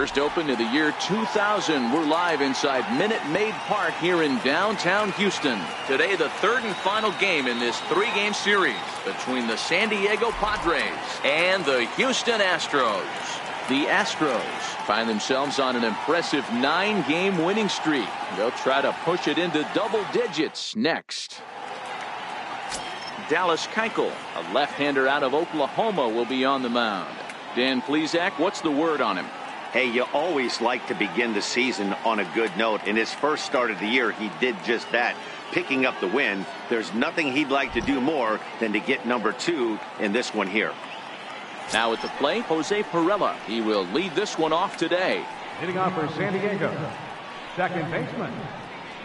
First opened in the year 2000. We're live inside Minute Maid Park here in downtown Houston. Today, the third and final game in this three-game series between the San Diego Padres and the Houston Astros. The Astros find themselves on an impressive 9-game winning streak. They'll try to push it into double digits next. Dallas Keuchel, a left-hander out of Oklahoma, will be on the mound. Dan Plesac, what's the word on him? Hey, you always like to begin the season on a good note. In his first start of the year, he did just that, picking up the win. There's nothing he'd like to do more than to get number 2 in this one here. Now at the plate, Jose Pirela. He will lead this one off today. Hitting off for San Diego, second baseman,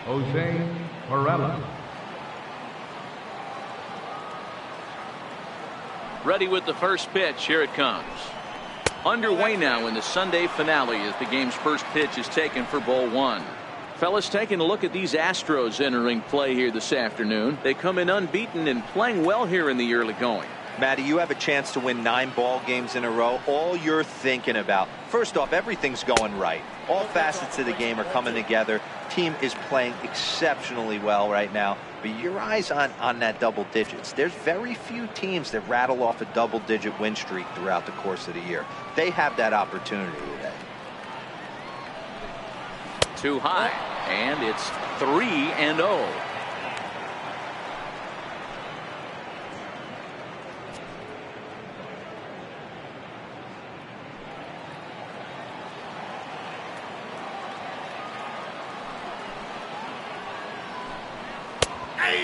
Jose Pirela. Ready with the first pitch. Here it comes. Underway now in the Sunday finale as the game's first pitch is taken for ball 1. Fellas, taking a look at these Astros entering play here this afternoon. They come in unbeaten and playing well here in the early going. Matty, you have a chance to win 9 ball games in a row. All you're thinking about, first off, everything's going right. All facets of the game are coming together. Team is playing exceptionally well right now. But your eyes on that double digits. There's very few teams that rattle off a double-digit win streak throughout the course of the year. They have that opportunity today. Too high, and it's 3-0.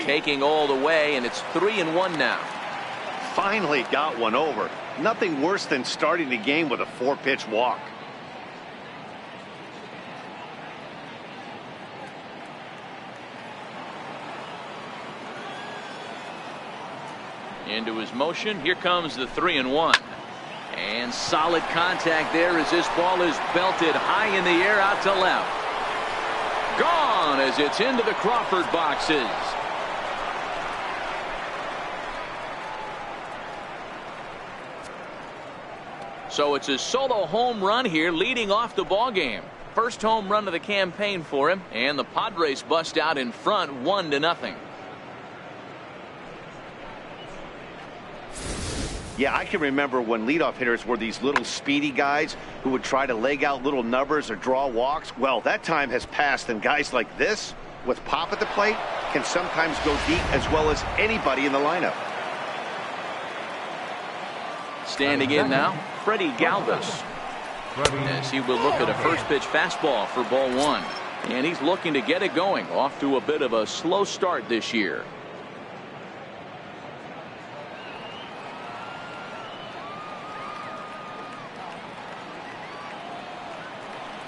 Taking all the way, and it's 3-1 now. Finally got one over. Nothing worse than starting the game with a 4-pitch walk. Into his motion. Here comes the 3-1. And solid contact there as this ball is belted high in the air out to left. Gone as it's into the Crawford boxes. So it's a solo home run here leading off the ball game. First home run of the campaign for him, and the Padres bust out in front 1-0. Yeah, I can remember when leadoff hitters were these little speedy guys who would try to leg out little numbers or draw walks. Well, that time has passed, and guys like this with pop at the plate can sometimes go deep as well as anybody in the lineup. Standing in now, Freddie Galvis, as he will look at a first pitch fastball for ball 1. And he's looking to get it going, off to a bit of a slow start this year.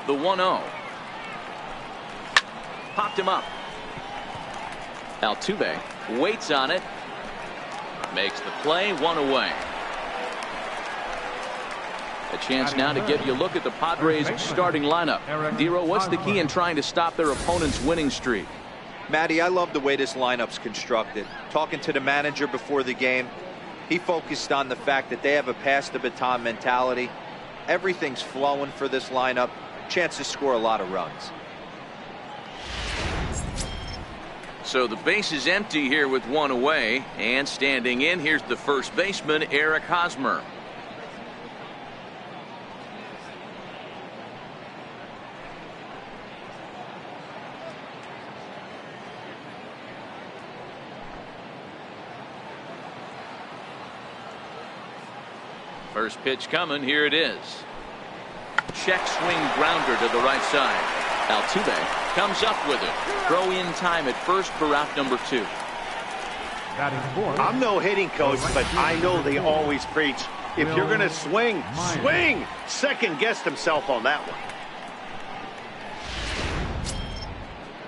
The 1-0. Popped him up. Altuve waits on it. Makes the play, 1 away. A chance now to give you a look at the Padres starting lineup. Dero, what's the key in trying to stop their opponent's winning streak? Matty, I love the way this lineup's constructed. Talking to the manager before the game, he focused on the fact that they have a pass the baton mentality. Everything's flowing for this lineup. Chance to score a lot of runs. So the base is empty here with 1 away, and standing in, here's the first baseman, Eric Hosmer. First pitch coming. Here it is. Check swing grounder to the right side. Altuve comes up with it. Throw in time at first for route number 2. I'm no hitting coach, but I know they always preach, if you're going to swing, swing. Second guessed himself on that one.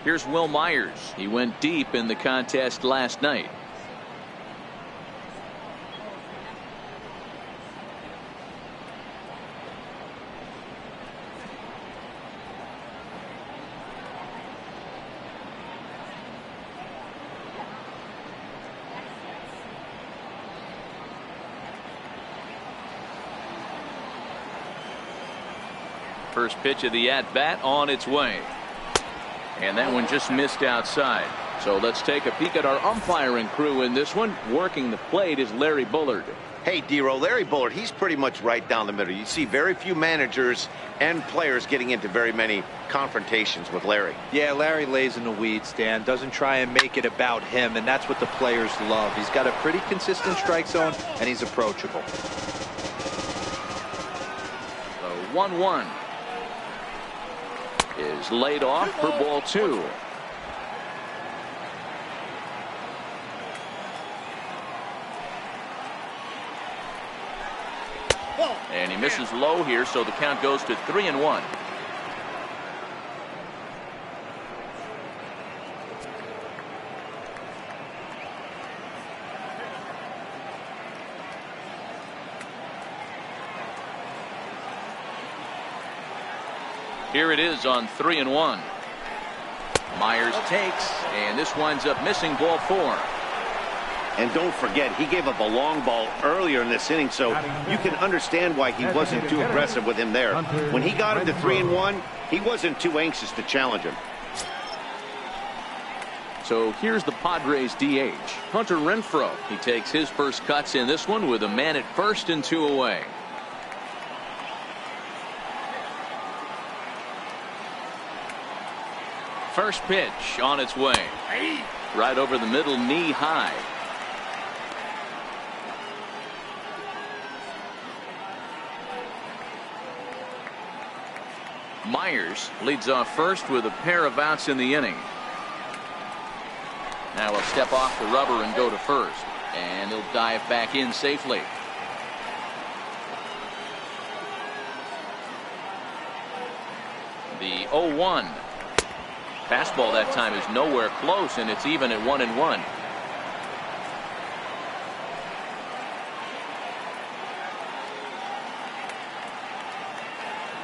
Here's Will Myers. He went deep in the contest last night. First pitch of the at-bat on its way. And that one just missed outside. So let's take a peek at our umpiring crew in this one. Working the plate is Larry Bullard. Hey, D-Row, Larry Bullard, he's pretty much right down the middle. You see very few managers and players getting into very many confrontations with Larry. Yeah, Larry lays in the weeds, Dan. Doesn't try and make it about him, and that's what the players love. He's got a pretty consistent strike zone, and he's approachable. The 1-1 is laid off for ball 2. And he misses low here, so the count goes to 3-1. Here it is on 3-1. Myers takes, and this winds up missing ball 4. And don't forget, he gave up a long ball earlier in this inning, so you can understand why he wasn't too aggressive with him there. When he got him to 3-1, he wasn't too anxious to challenge him. So here's the Padres DH, Hunter Renfroe. He takes his first cuts in this one with a man at first and 2 away. First pitch on its way. Right over the middle, knee high. Myers leads off first with a pair of outs in the inning. Now he'll step off the rubber and go to first, and he'll dive back in safely. The 0-1 fastball that time is nowhere close, and it's even at 1-1.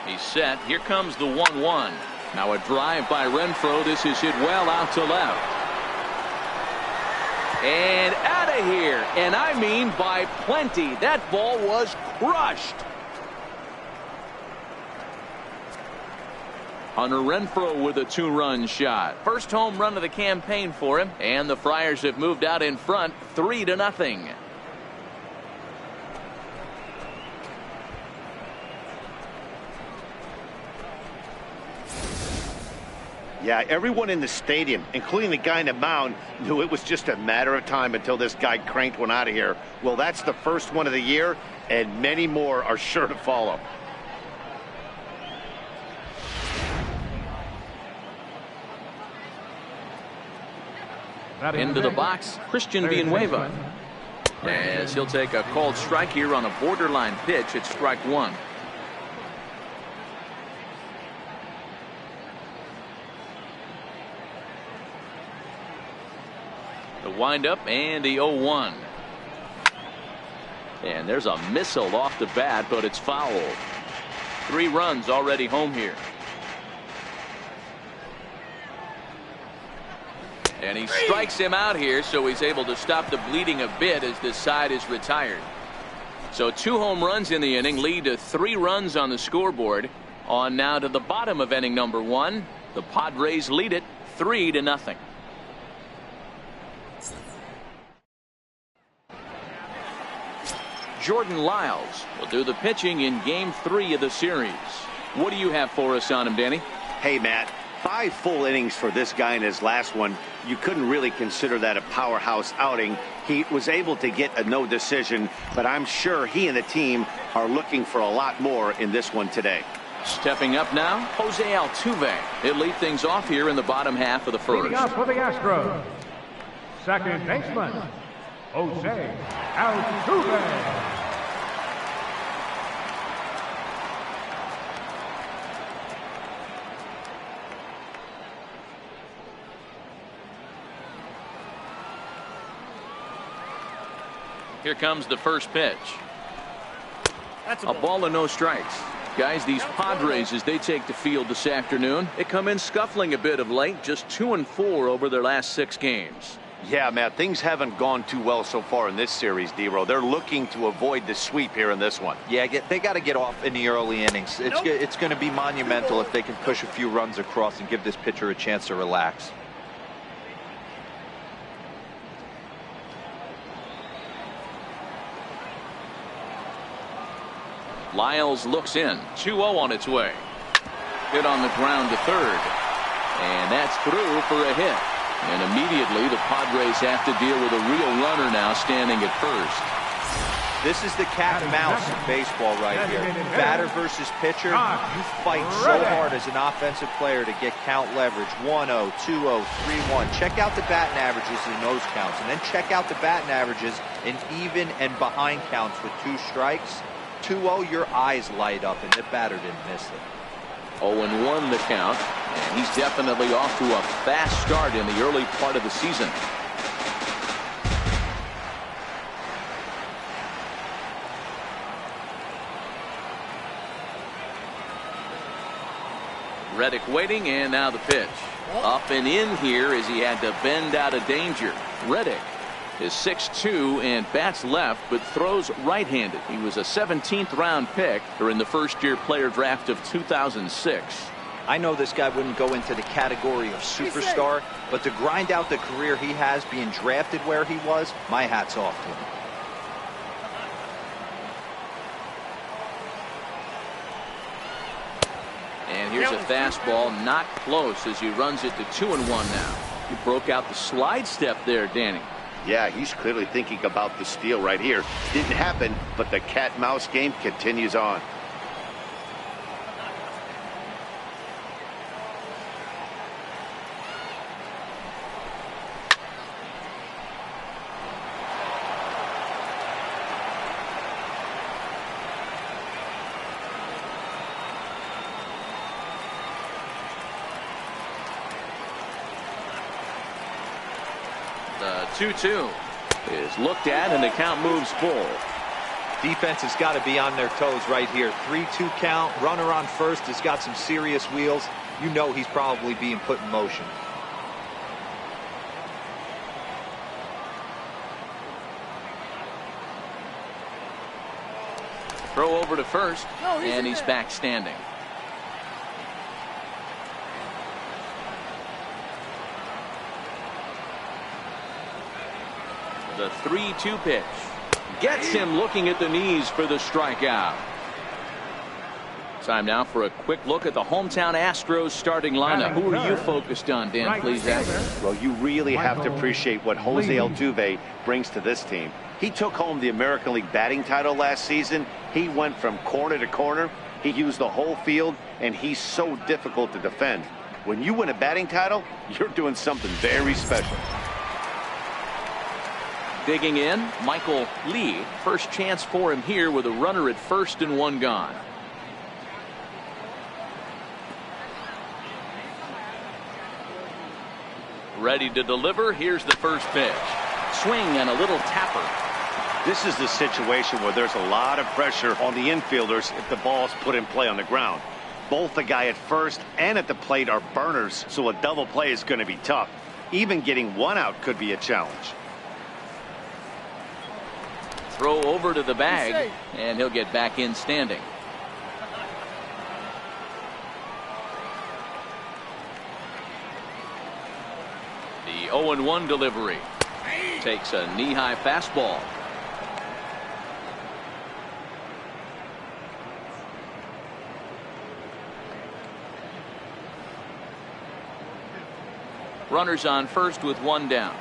He's set. Here comes the 1-1. Now a drive by Renfroe. This is hit well out to left. And out of here. And I mean by plenty. That ball was crushed. Hunter Renfroe with a 2-run shot. First home run of the campaign for him. And the Friars have moved out in front 3-0. Yeah, everyone in the stadium, including the guy in the mound, knew it was just a matter of time until this guy cranked one out of here. Well, that's the first one of the year, and many more are sure to follow. Into the box, Christian Villanueva. As he'll take a called strike here on a borderline pitch at strike 1. The windup and the 0-1. And there's a missile off the bat, but it's fouled. 3 runs already home here. And he strikes him out here, so he's able to stop the bleeding a bit as this side is retired. So 2 home runs in the inning lead to 3 runs on the scoreboard. On now to the bottom of inning number 1. The Padres lead it 3-0. Jordan Lyles will do the pitching in game 3 of the series. What do you have for us on him, Danny? Hey, Matt, 5 full innings for this guy in his last one. You couldn't really consider that a powerhouse outing. He was able to get a no decision, but I'm sure he and the team are looking for a lot more in this one today. Stepping up now, Jose Altuve. He'll lead things off here in the bottom half of the first. Leading up for the Astros, second baseman, Jose Altuve. Here comes the first pitch. That's a ball and no strikes. Guys, these Padres, as they take the field this afternoon, they come in scuffling a bit of late, just 2-4 over their last 6 games. Yeah, Matt, things haven't gone too well so far in this series, D-Row. They're looking to avoid the sweep here in this one. Yeah, they got to get off in the early innings. It's going to be monumental if they can push a few runs across and give this pitcher a chance to relax. Lyles looks in. 2-0 on its way. Hit on the ground to third. And that's through for a hit. And immediately the Padres have to deal with a real runner now standing at first. This is the cat and mouse in baseball right here. Batter versus pitcher. You fight so hard as an offensive player to get count leverage. 1-0, 2-0, 3-1. Check out the batting averages in those counts. And then check out the batting averages in even and behind counts with 2 strikes. 2-0, your eyes light up, and the batter didn't miss it. 0-1 the count, and he's definitely off to a fast start in the early part of the season. Reddick waiting, and now the pitch. Up and in here as he had to bend out of danger. Reddick is 6'2" and bats left, but throws right-handed. He was a 17th round pick during the first-year player draft of 2006. I know this guy wouldn't go into the category of superstar, but to grind out the career he has being drafted where he was, my hat's off to him. And here's a fastball, not close, as he runs it to 2-1 now. He broke out the slide step there, Danny. Yeah, he's clearly thinking about the steal right here. Didn't happen, but the cat-mouse game continues on. The 2-2 is looked at, and the count moves full. Defense has got to be on their toes right here. 3-2 count. Runner on first has got some serious wheels. You know he's probably being put in motion. Throw over to first, and he's back standing. The 3-2 pitch gets him looking at the knees for the strikeout. Time now for a quick look at the hometown Astros starting lineup. Who are you focused on, Dan? Please answer. Well, you really have to appreciate what Jose Altuve brings to this team. He took home the American League batting title last season. He went from corner to corner. He used the whole field, and he's so difficult to defend. When you win a batting title, you're doing something very special. Digging in, Michael Lee. First chance for him here with a runner at first and 1 gone. Ready to deliver. Here's the first pitch. Swing and a little tapper. This is the situation where there's a lot of pressure on the infielders if the ball's put in play on the ground. Both the guy at first and at the plate are burners, so a double play is going to be tough. Even getting 1 out could be a challenge. Throw over to the bag, and he'll get back in standing. The 0-1 delivery. Takes a knee-high fastball. Runners on first with 1 down.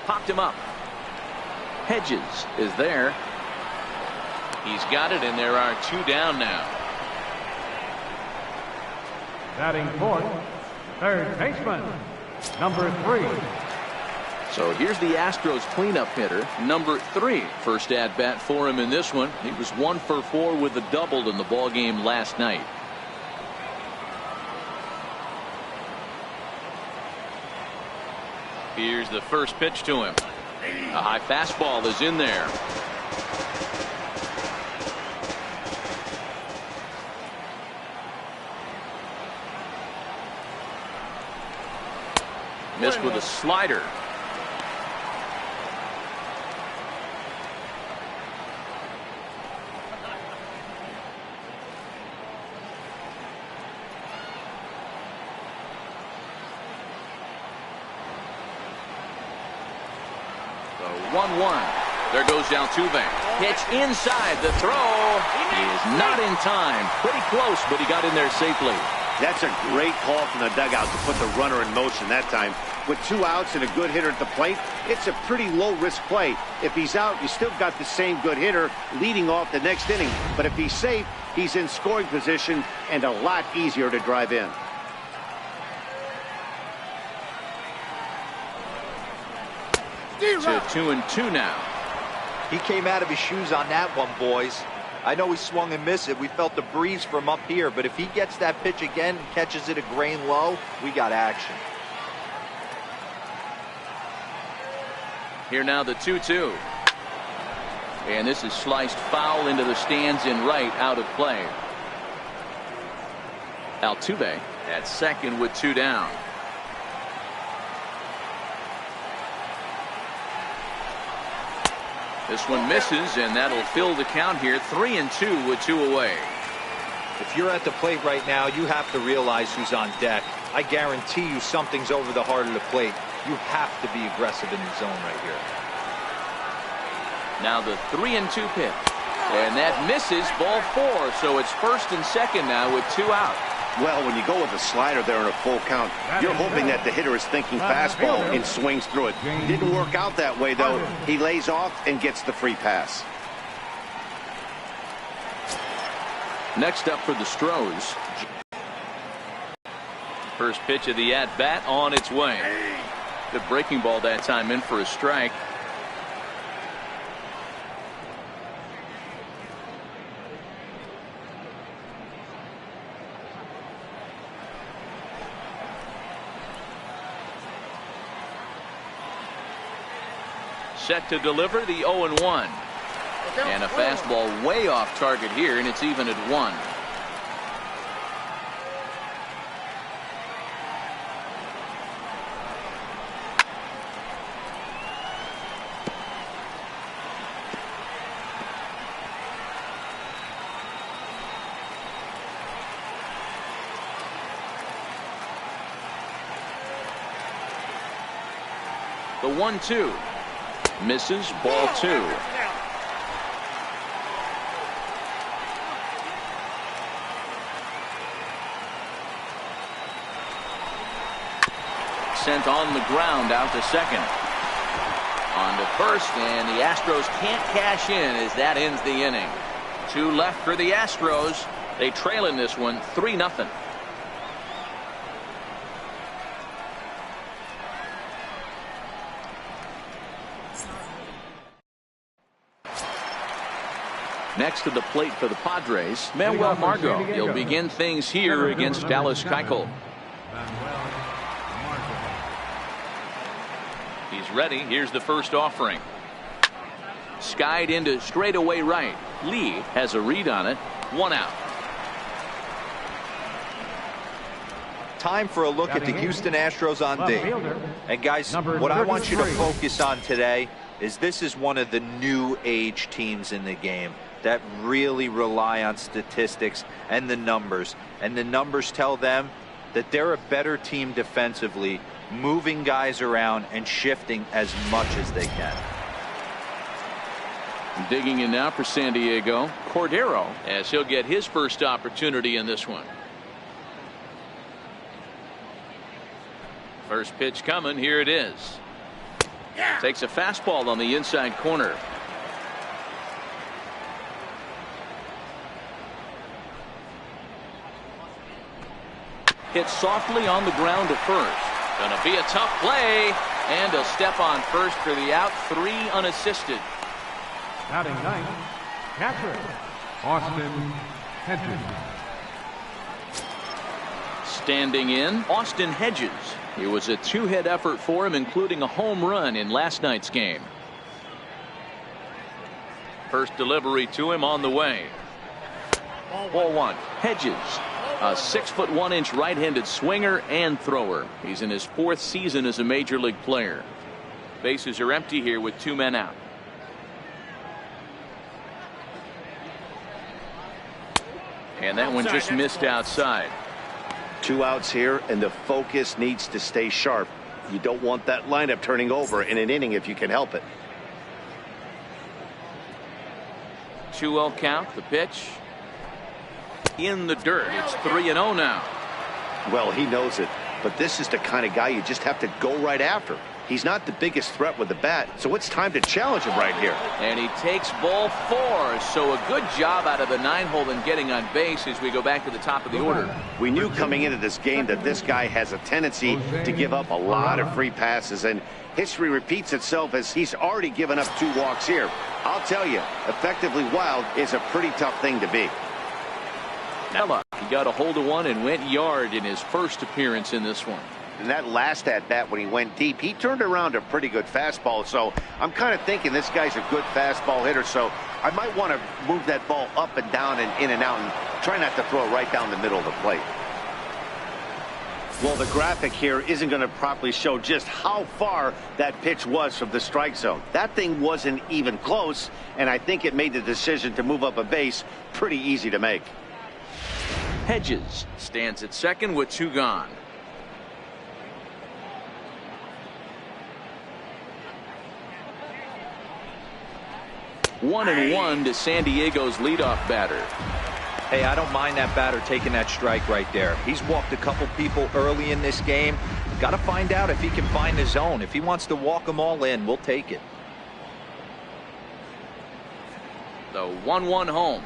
Popped him up. Hedges is there. He's got it, and there are 2 down now. Batting fourth, third baseman, number 3. So here's the Astros cleanup hitter, number 3. First at bat for him in this one. He was 1 for 4 with a double in the ball game last night. Here's the first pitch to him. A high fastball is in there. Missed with a slider. The 1-1. There goes Altuve. Pitch inside. The throw. He is not in time. Pretty close, but he got in there safely. That's a great call from the dugout to put the runner in motion that time. With 2 outs and a good hitter at the plate, it's a pretty low-risk play. If he's out, you still got the same good hitter leading off the next inning. But if he's safe, he's in scoring position and a lot easier to drive in. To 2-2 now. He came out of his shoes on that one, boys. I know he swung and missed it. We felt the breeze from up here, but if he gets that pitch again and catches it a grain low, we got action. Here now the 2-2. And this is sliced foul into the stands in right, out of play. Altuve at second with 2 down. This one misses, and that'll fill the count here. 3-2 with 2 away. If you're at the plate right now, you have to realize who's on deck. I guarantee you something's over the heart of the plate. You have to be aggressive in the zone right here. Now the 3-2 pitch. And that misses, ball 4. So it's first and second now with 2 out. Well, when you go with a slider there in a full count, you're hoping that the hitter is thinking fastball and swings through it. Didn't work out that way, though. He lays off and gets the free pass. Next up for the Astros. First pitch of the at-bat on its way. Good breaking ball that time, in for a strike. Set to deliver the 0-1. And a fastball way off target here, and it's even at 1. The 1-2. Misses, ball 2. Sent on the ground out to second. On to first, and the Astros can't cash in as that ends the inning. 2 left for the Astros. They trail in this one 3-0. Next to the plate for the Padres, Manuel Margot. He'll begin things here against Dallas Keuchel. He's ready. Here's the first offering. Skied into straightaway right. Lee has a read on it. 1 out. Time for a look at the Houston Astros on D. And guys, what I want you to focus on today is this is one of the new age teams in the game that really rely on statistics and the numbers. And the numbers tell them that they're a better team defensively, moving guys around and shifting as much as they can. Digging in now for San Diego, Cordero, as he'll get his first opportunity in this one. First pitch coming. Here it is. Takes a fastball on the inside corner. Hit softly on the ground to first. Gonna be a tough play, and he'll step on first for the out. 3 unassisted. Batting ninth, catcher, Austin Hedges. Standing in, Austin Hedges. It was a 2-hit effort for him, including a home run in last night's game. First delivery to him on the way. Ball 1. Hedges. A 6'1" right-handed swinger and thrower. He's in his 4th season as a major league player. Bases are empty here with 2 men out. And that one just missed outside. 2 outs here, and the focus needs to stay sharp. You don't want that lineup turning over in an inning if you can help it. 2-0 count. The pitch in the dirt. It's 3-0 now. Well, he knows it, but this is the kind of guy you just have to go right after. He's not the biggest threat with the bat, so it's time to challenge him right here. And he takes ball 4. So a good job out of the 9-hole in getting on base as we go back to the top of the order. We knew coming into this game that this guy has a tendency to give up a lot of free passes, and history repeats itself as he's already given up 2 walks here. I'll tell you, effectively wild is a pretty tough thing to be. Ella, he got a hold of one and went yard in his first appearance in this one. And that last at-bat when he went deep, he turned around a pretty good fastball. So I'm kind of thinking this guy's a good fastball hitter. So I might want to move that ball up and down and in and out and try not to throw it right down the middle of the plate. Well, the graphic here isn't going to properly show just how far that pitch was from the strike zone. That thing wasn't even close, and I think it made the decision to move up a base pretty easy to make. Hedges stands at second with 2 gone. One and one to San Diego's leadoff batter. Hey, I don't mind that batter taking that strike right there. He's walked a couple people early in this game. Got to find out if he can find the zone. If he wants to walk them all in, we'll take it. The 1-1 home.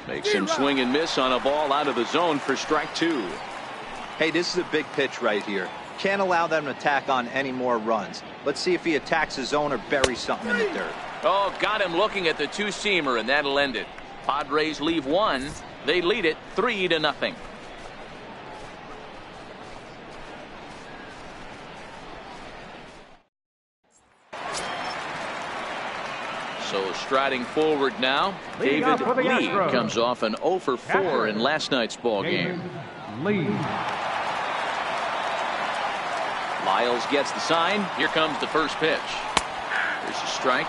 Makes him swing and miss on a ball out of the zone for strike 2. Hey, this is a big pitch right here. Can't allow them to tack on any more runs. Let's see if he attacks the zone or buries something in the dirt. Oh, got him looking at the 2-seamer, and that'll end it. Padres leave 1. They lead it 3-0. So striding forward now, David Lee comes off an 0 for 4 in last night's ball game. Lyles gets the sign. Here comes the first pitch. There's a strike.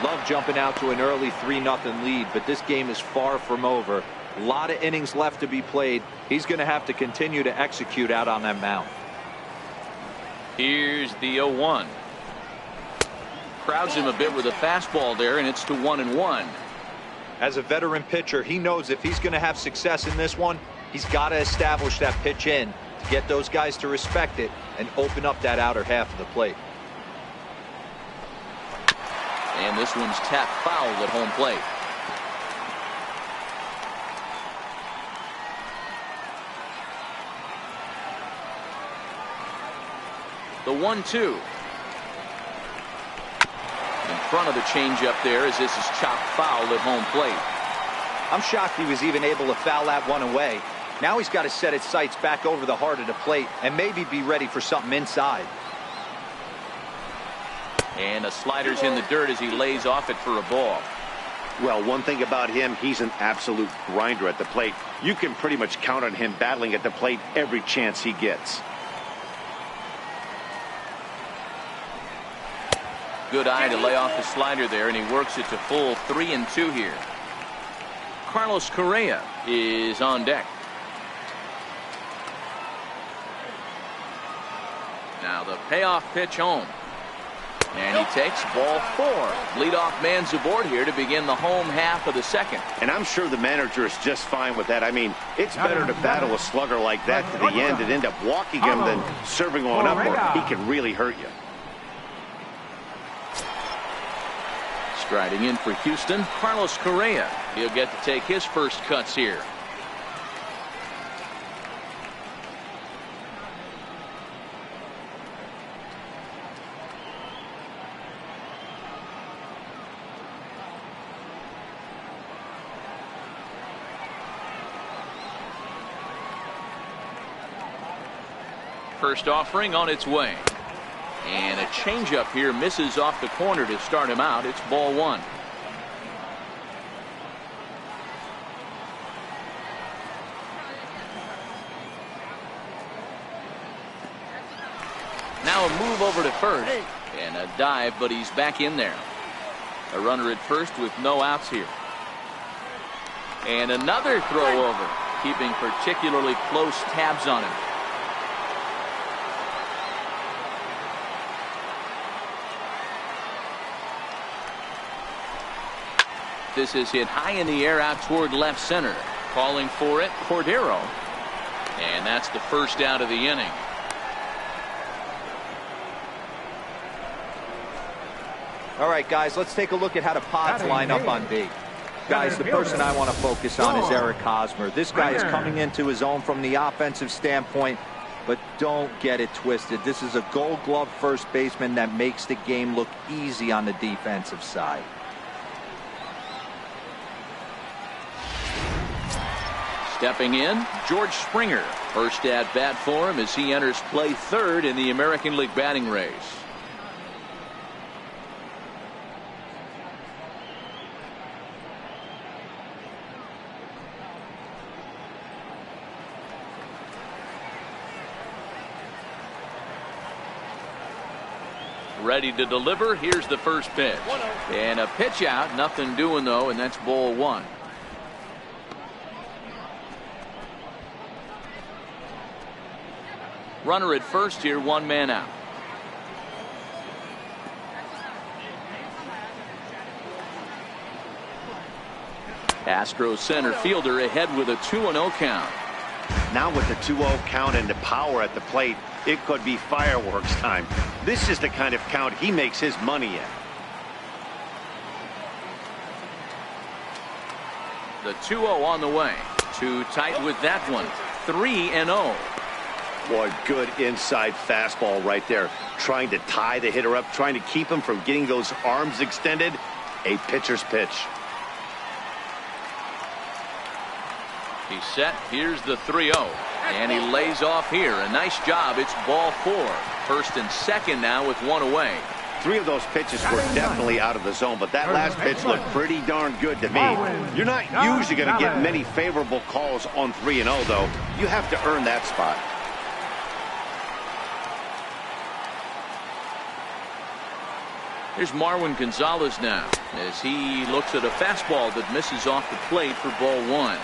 Love jumping out to an early 3-0 lead, but this game is far from over. A lot of innings left to be played. He's going to have to continue to execute out on that mound. Here's the 0-1. Crowds him a bit with a fastball there, and it's to 1-1. As a veteran pitcher, he knows if he's going to have success in this one, he's got to establish that pitch in to get those guys to respect it and open up that outer half of the plate. And this one's tapped foul at home plate. The 1-2. In front of the changeup there as this is chopped foul at home plate. I'm shocked he was even able to foul that one away. Now he's got to set his sights back over the heart of the plate and maybe be ready for something inside. And the slider's in the dirt as he lays off it for a ball. Well, one thing about him, he's an absolute grinder at the plate. You can pretty much count on him battling at the plate every chance he gets. Good eye to lay off the slider there, and he works it to full 3-2 here. Carlos Correa is on deck. Now the payoff pitch home. And he takes ball 4. Leadoff man's aboard here to begin the home half of the second. And I'm sure the manager is just fine with that. I mean, it's better to battle a slugger like that to the end and end up walking him than serving one up, or he can really hurt you. Striding in for Houston, Carlos Correa. He'll get to take his first cuts here. First offering on its way. And a changeup here misses off the corner to start him out. It's ball 1. Now a move over to first. And a dive, but he's back in there. A runner at first with no outs here. And another throw over, keeping particularly close tabs on him. This is hit high in the air out toward left center. Calling for it, Cordero. And that's the first out of the inning. All right, guys, let's take a look at how the Pods line up on B. Guys, the person I want to focus on is Eric Hosmer. This guy is coming into his own from the offensive standpoint, but don't get it twisted. This is a Gold Glove first baseman that makes the game look easy on the defensive side. Stepping in, George Springer. First at bat for him as he enters play third in the American League batting race. Ready to deliver. Here's the first pitch. And a pitch out. Nothing doing, though, and that's ball one. Runner at first here, one man out. Astros center fielder ahead with a 2-0 count. Now with the 2-0 count and the power at the plate, it could be fireworks time. This is the kind of count he makes his money in. The 2-0 on the way. Too tight with that one. 3-0. Boy, good inside fastball right there. Trying to tie the hitter up, trying to keep him from getting those arms extended. A pitcher's pitch. He's set. Here's the 3-0. And he lays off here. A nice job. It's ball four. First and second now with one away. Three of those pitches were definitely out of the zone, but that last pitch looked pretty darn good to me. You're not usually going to get many favorable calls on 3-0, though. You have to earn that spot. Here's Marwin Gonzalez now as he looks at a fastball that misses off the plate for ball one.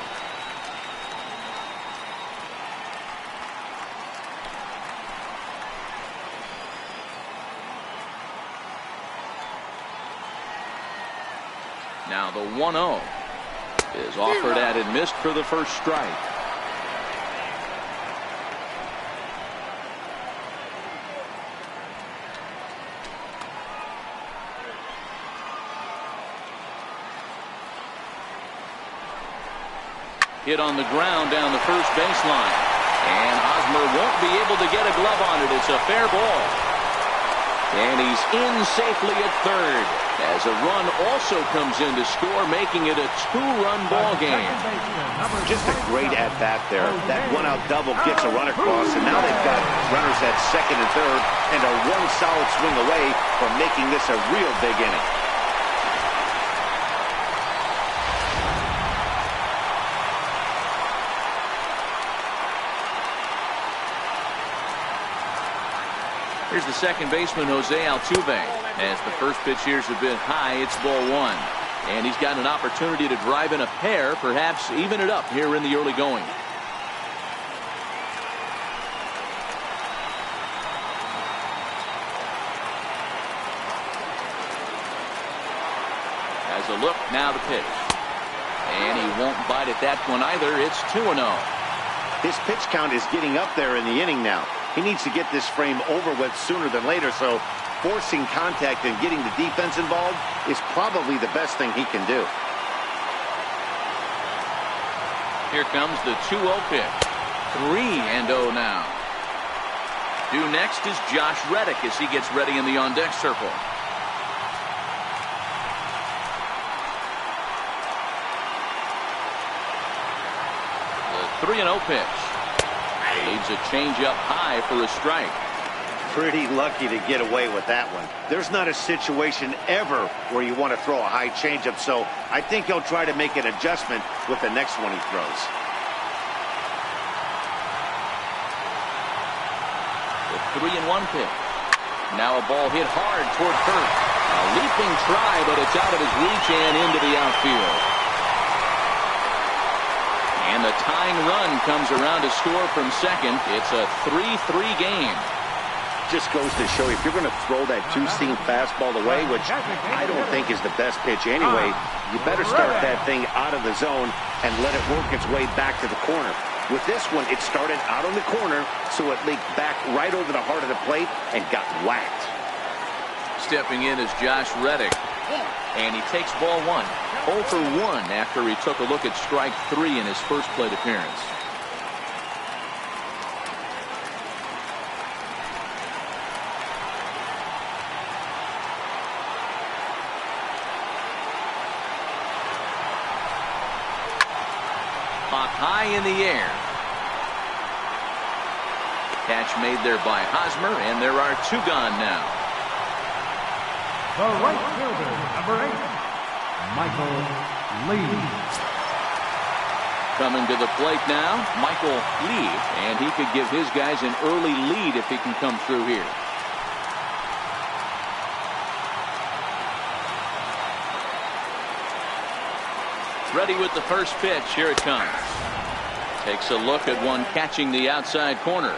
Now the 1-0 is offered at and missed for the first strike. Hit on the ground down the first baseline. And Hosmer won't be able to get a glove on it. It's a fair ball. And he's in safely at third as a run also comes in to score, making it a two-run ball game. Just a great at-bat there. That one-out double gets a run across, and now they've got runners at second and third and are one solid swing away from making this a real big inning. Here's the second baseman, Jose Altuve. As the first pitch here's a bit high, it's ball one. And he's got an opportunity to drive in a pair, perhaps even it up here in the early going. Has a look, now the pitch. And he won't bite at that one either. It's 2-0. His pitch count is getting up there in the inning now. He needs to get this frame over with sooner than later, so forcing contact and getting the defense involved is probably the best thing he can do. Here comes the 2-0 pitch. 3-0 now. Due next is Josh Reddick as he gets ready in the on-deck circle. The 3-0 pitch. Leaves a changeup high for a strike. Pretty lucky to get away with that one. There's not a situation ever where you want to throw a high changeup, so I think he'll try to make an adjustment with the next one he throws. The 3-1 pitch. Now a ball hit hard toward first. A leaping try, but it's out of his reach and into the outfield. And the tying run comes around to score from second. It's a 3-3 game. Just goes to show you, if you're going to throw that two-seam fastball away, which I don't think is the best pitch anyway, you better start that thing out of the zone and let it work its way back to the corner. With this one, it started out on the corner, so it leaked back right over the heart of the plate and got whacked. Stepping in is Josh Reddick, and he takes ball one. 0 for 1 after he took a look at strike 3 in his first plate appearance. Hawk high in the air. Catch made there by Hosmer, and there are 2 gone now. The right fielder, number 8, Michael Lee. Coming to the plate now, Michael Lee, and he could give his guys an early lead if he can come through here. Ready with the first pitch. Here it comes. Takes a look at one catching the outside corner.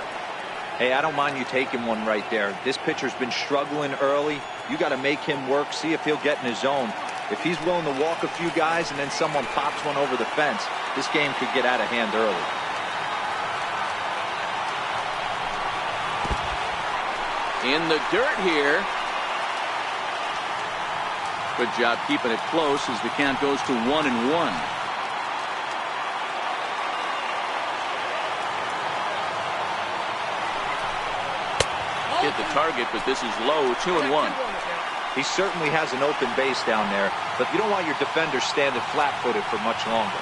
Hey, I don't mind you taking one right there. This pitcher's been struggling early. You got to make him work, see if he'll get in his zone. If he's willing to walk a few guys and then someone pops one over the fence, this game could get out of hand early. In the dirt here. Good job keeping it close as the count goes to 1-1. Hit the target, but this is low. 2-1. He certainly has an open base down there, but you don't want your defender standing flat-footed for much longer.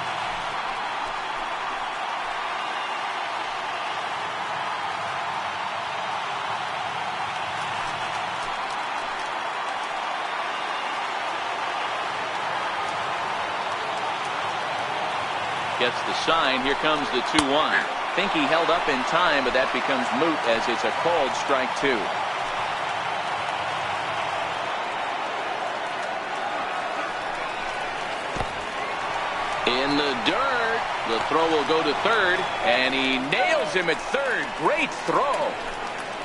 Gets the sign. Here comes the 2-1. Think he held up in time, but that becomes moot as it's a called strike 2. In the dirt. The throw will go to third, and he nails him at third. Great throw.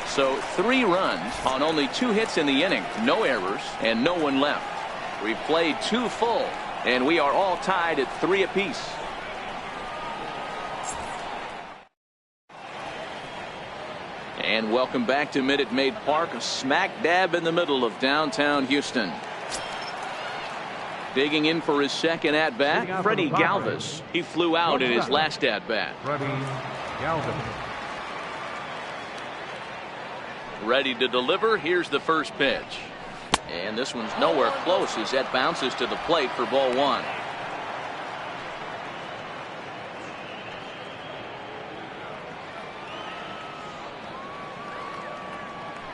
So 3 runs on only 2 hits in the inning. No errors and no one left. We've played 2 full, and we are all tied at 3 apiece. And welcome back to Minute Maid Park, smack dab in the middle of downtown Houston. Digging in for his second at-bat, Freddie Galvis. He flew out in his last at-bat. Freddie Galvis. Ready to deliver. Here's the first pitch. And this one's nowhere close as that bounces to the plate for ball 1.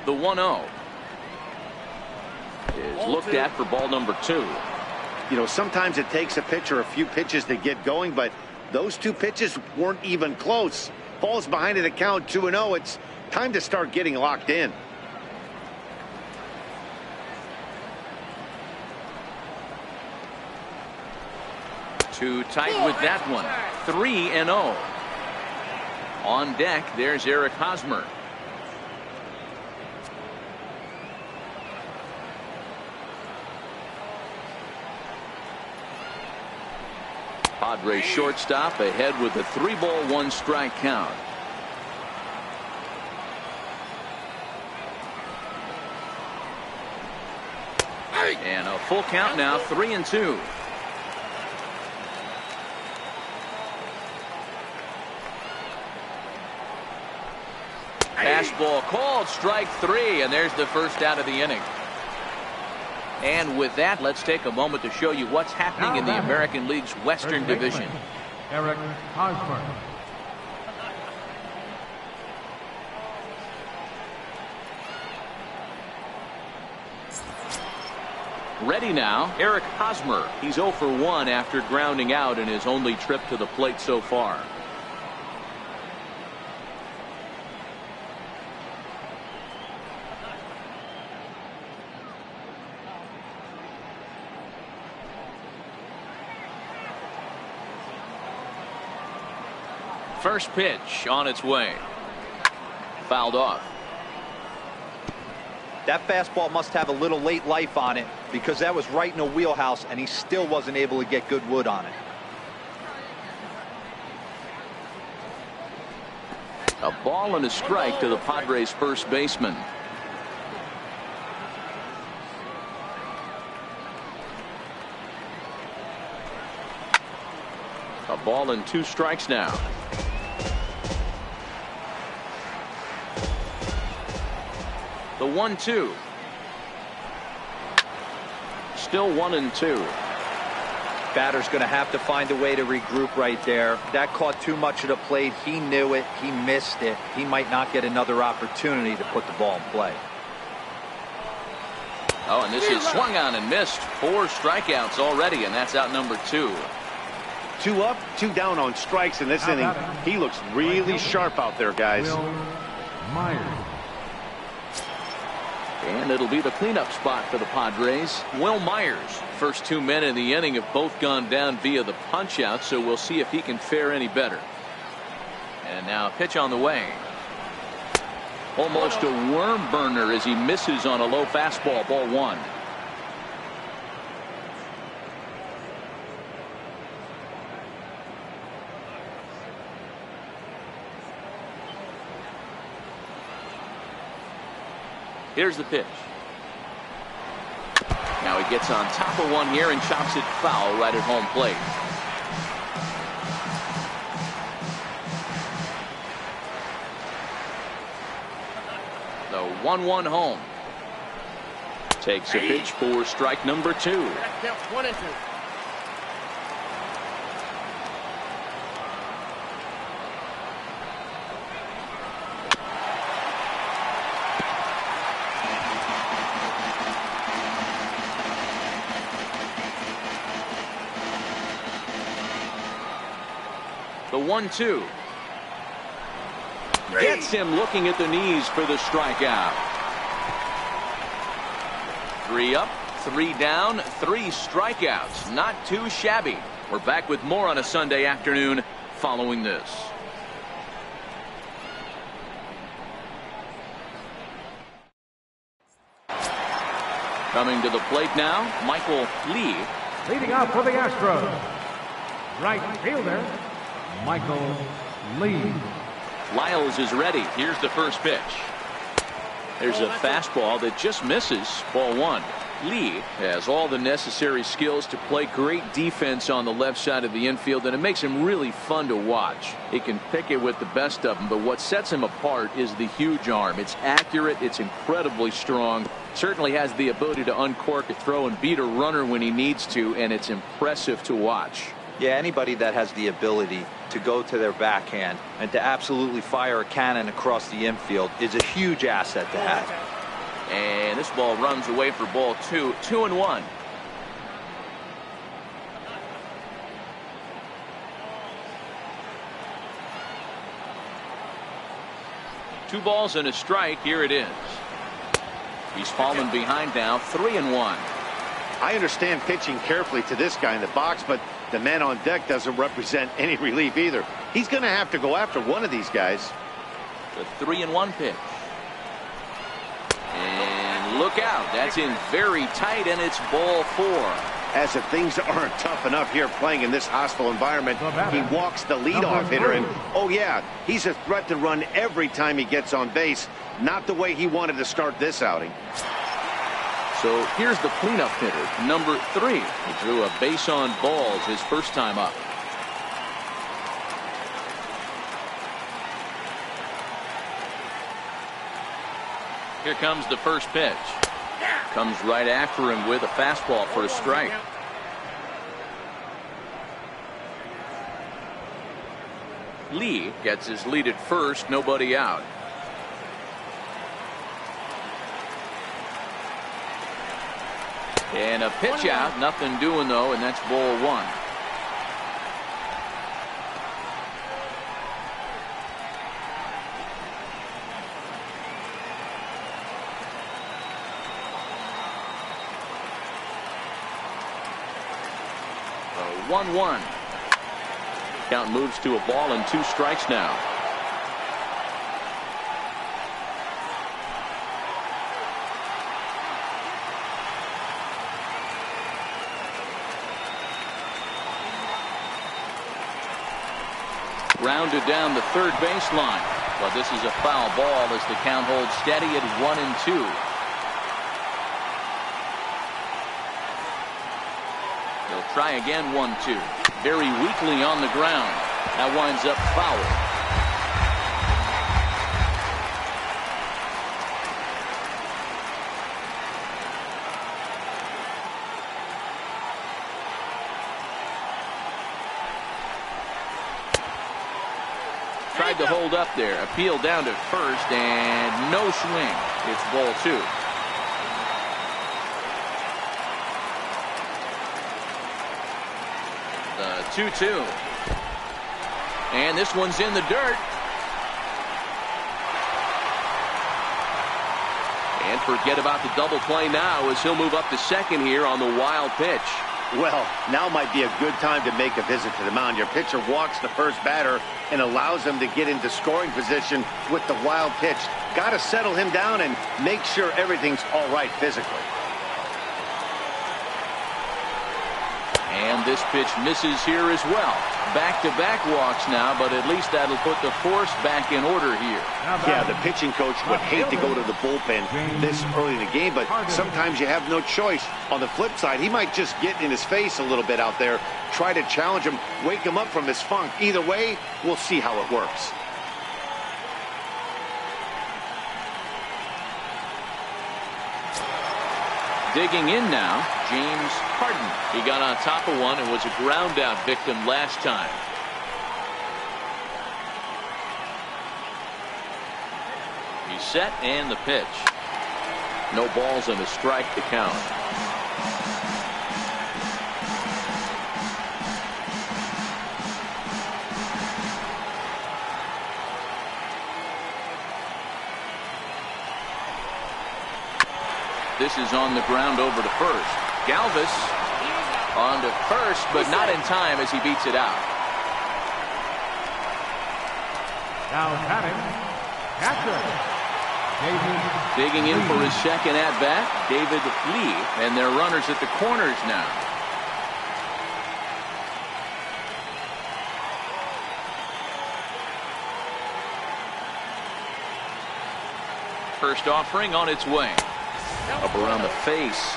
The 1-0 is looked at for ball number 2. You know, sometimes it takes a pitcher a few pitches to get going, but those 2 pitches weren't even close. Falls behind at a count 2-0. It's time to start getting locked in. Too tight with that one. 3-0. On deck, there's Eric Hosmer. Padres shortstop ahead with a 3-ball 1-strike count. And a full count now, 3-2. Fastball called, strike 3, and there's the first out of the inning. And with that, let's take a moment to show you what's happening in the American League's Western Division. Eric Hosmer. Ready now, Eric Hosmer. He's 0 for 1 after grounding out in his only trip to the plate so far. First pitch on its way. Fouled off. That fastball must have a little late life on it, because that was right in a wheelhouse and he still wasn't able to get good wood on it. A ball and a strike to the Padres first baseman. A ball and 2 strikes now. The 1-2. Still 1-2. Batter's going to have to find a way to regroup right there. That caught too much of the plate. He knew it. He missed it. He might not get another opportunity to put the ball in play. Oh, and this is swung on and missed. 4 strikeouts already, and that's out number 2. 2 up, 2 down on strikes in this inning. He looks really sharp out there, guys. Myers. And it'll be the cleanup spot for the Padres. Will Myers. First 2 men in the inning have both gone down via the punch out, so we'll see if he can fare any better. And now a pitch on the way. Almost a worm burner as he misses on a low fastball. Ball 1. Here's the pitch. Now he gets on top of one here and chops it foul right at home plate. The 1-1 home. Takes a pitch for strike number 2. 1-2. The 1-2. Gets him looking at the knees for the strikeout. 3 up, 3 down, 3 strikeouts. Not too shabby. We're back with more on a Sunday afternoon following this. Coming to the plate now, Michael Lee. Leading off for the Astros, right fielder, Michael Lee. Lyles is ready. Here's the first pitch. There's a fastball that just misses. Ball 1. Lee has all the necessary skills to play great defense on the left side of the infield, and it makes him really fun to watch. He can pick it with the best of them, but what sets him apart is the huge arm. It's accurate. It's incredibly strong. Certainly has the ability to uncork a throw and beat a runner when he needs to, and it's impressive to watch. Yeah, anybody that has the ability to go to their backhand and to absolutely fire a cannon across the infield is a huge asset to have. And this ball runs away for ball 2. 2-1. Two balls and a strike. Here it is. He's fallen behind now. 3-1. I understand pitching carefully to this guy in the box, but the man on deck doesn't represent any relief either. He's going to have to go after one of these guys. The 3-1 pitch. And look out. That's in very tight, and it's ball 4. As if things aren't tough enough here playing in this hostile environment, he walks the leadoff hitter, and oh yeah, he's a threat to run every time he gets on base. Not the way he wanted to start this outing. So here's the cleanup hitter, number 3. He drew a base on balls his first time up. Here comes the first pitch. Comes right after him with a fastball for a strike. Lee gets his lead at first, nobody out. And a pitch out, nothing doing though, and that's ball 1. The 1-1. Count moves to a ball and 2 strikes now. Rounded down the third baseline, but this is a foul ball as the count holds steady at 1-2. They'll try again. 1-2. Very weakly on the ground. That winds up foul. Tried to hold up there. Appeal down to first and no swing. It's ball 2. The 2-2. And this one's in the dirt. And forget about the double play now as he'll move up to second here on the wild pitch. Well, now might be a good time to make a visit to the mound. Your pitcher walks the first batter and allows him to get into scoring position with the wild pitch. Got to settle him down and make sure everything's all right physically. And this pitch misses here as well. Back-to-back walks now, but at least that'll put the force back in order here. Yeah, the pitching coach would hate to go to the bullpen this early in the game, but sometimes you have no choice. On the flip side, he might just get in his face a little bit out there, try to challenge him, wake him up from his funk. Either way, we'll see how it works. Digging in now, James Harden. He got on top of one and was a ground out victim last time. He's set and the pitch. No balls and a strike to count. This is on the ground over to first. Galvis on to first, but not in time as he beats it out. Now batting, catcher, David. Digging in for his second at-bat, David Lee, and they're runners at the corners now. First offering on its way. Up around the face.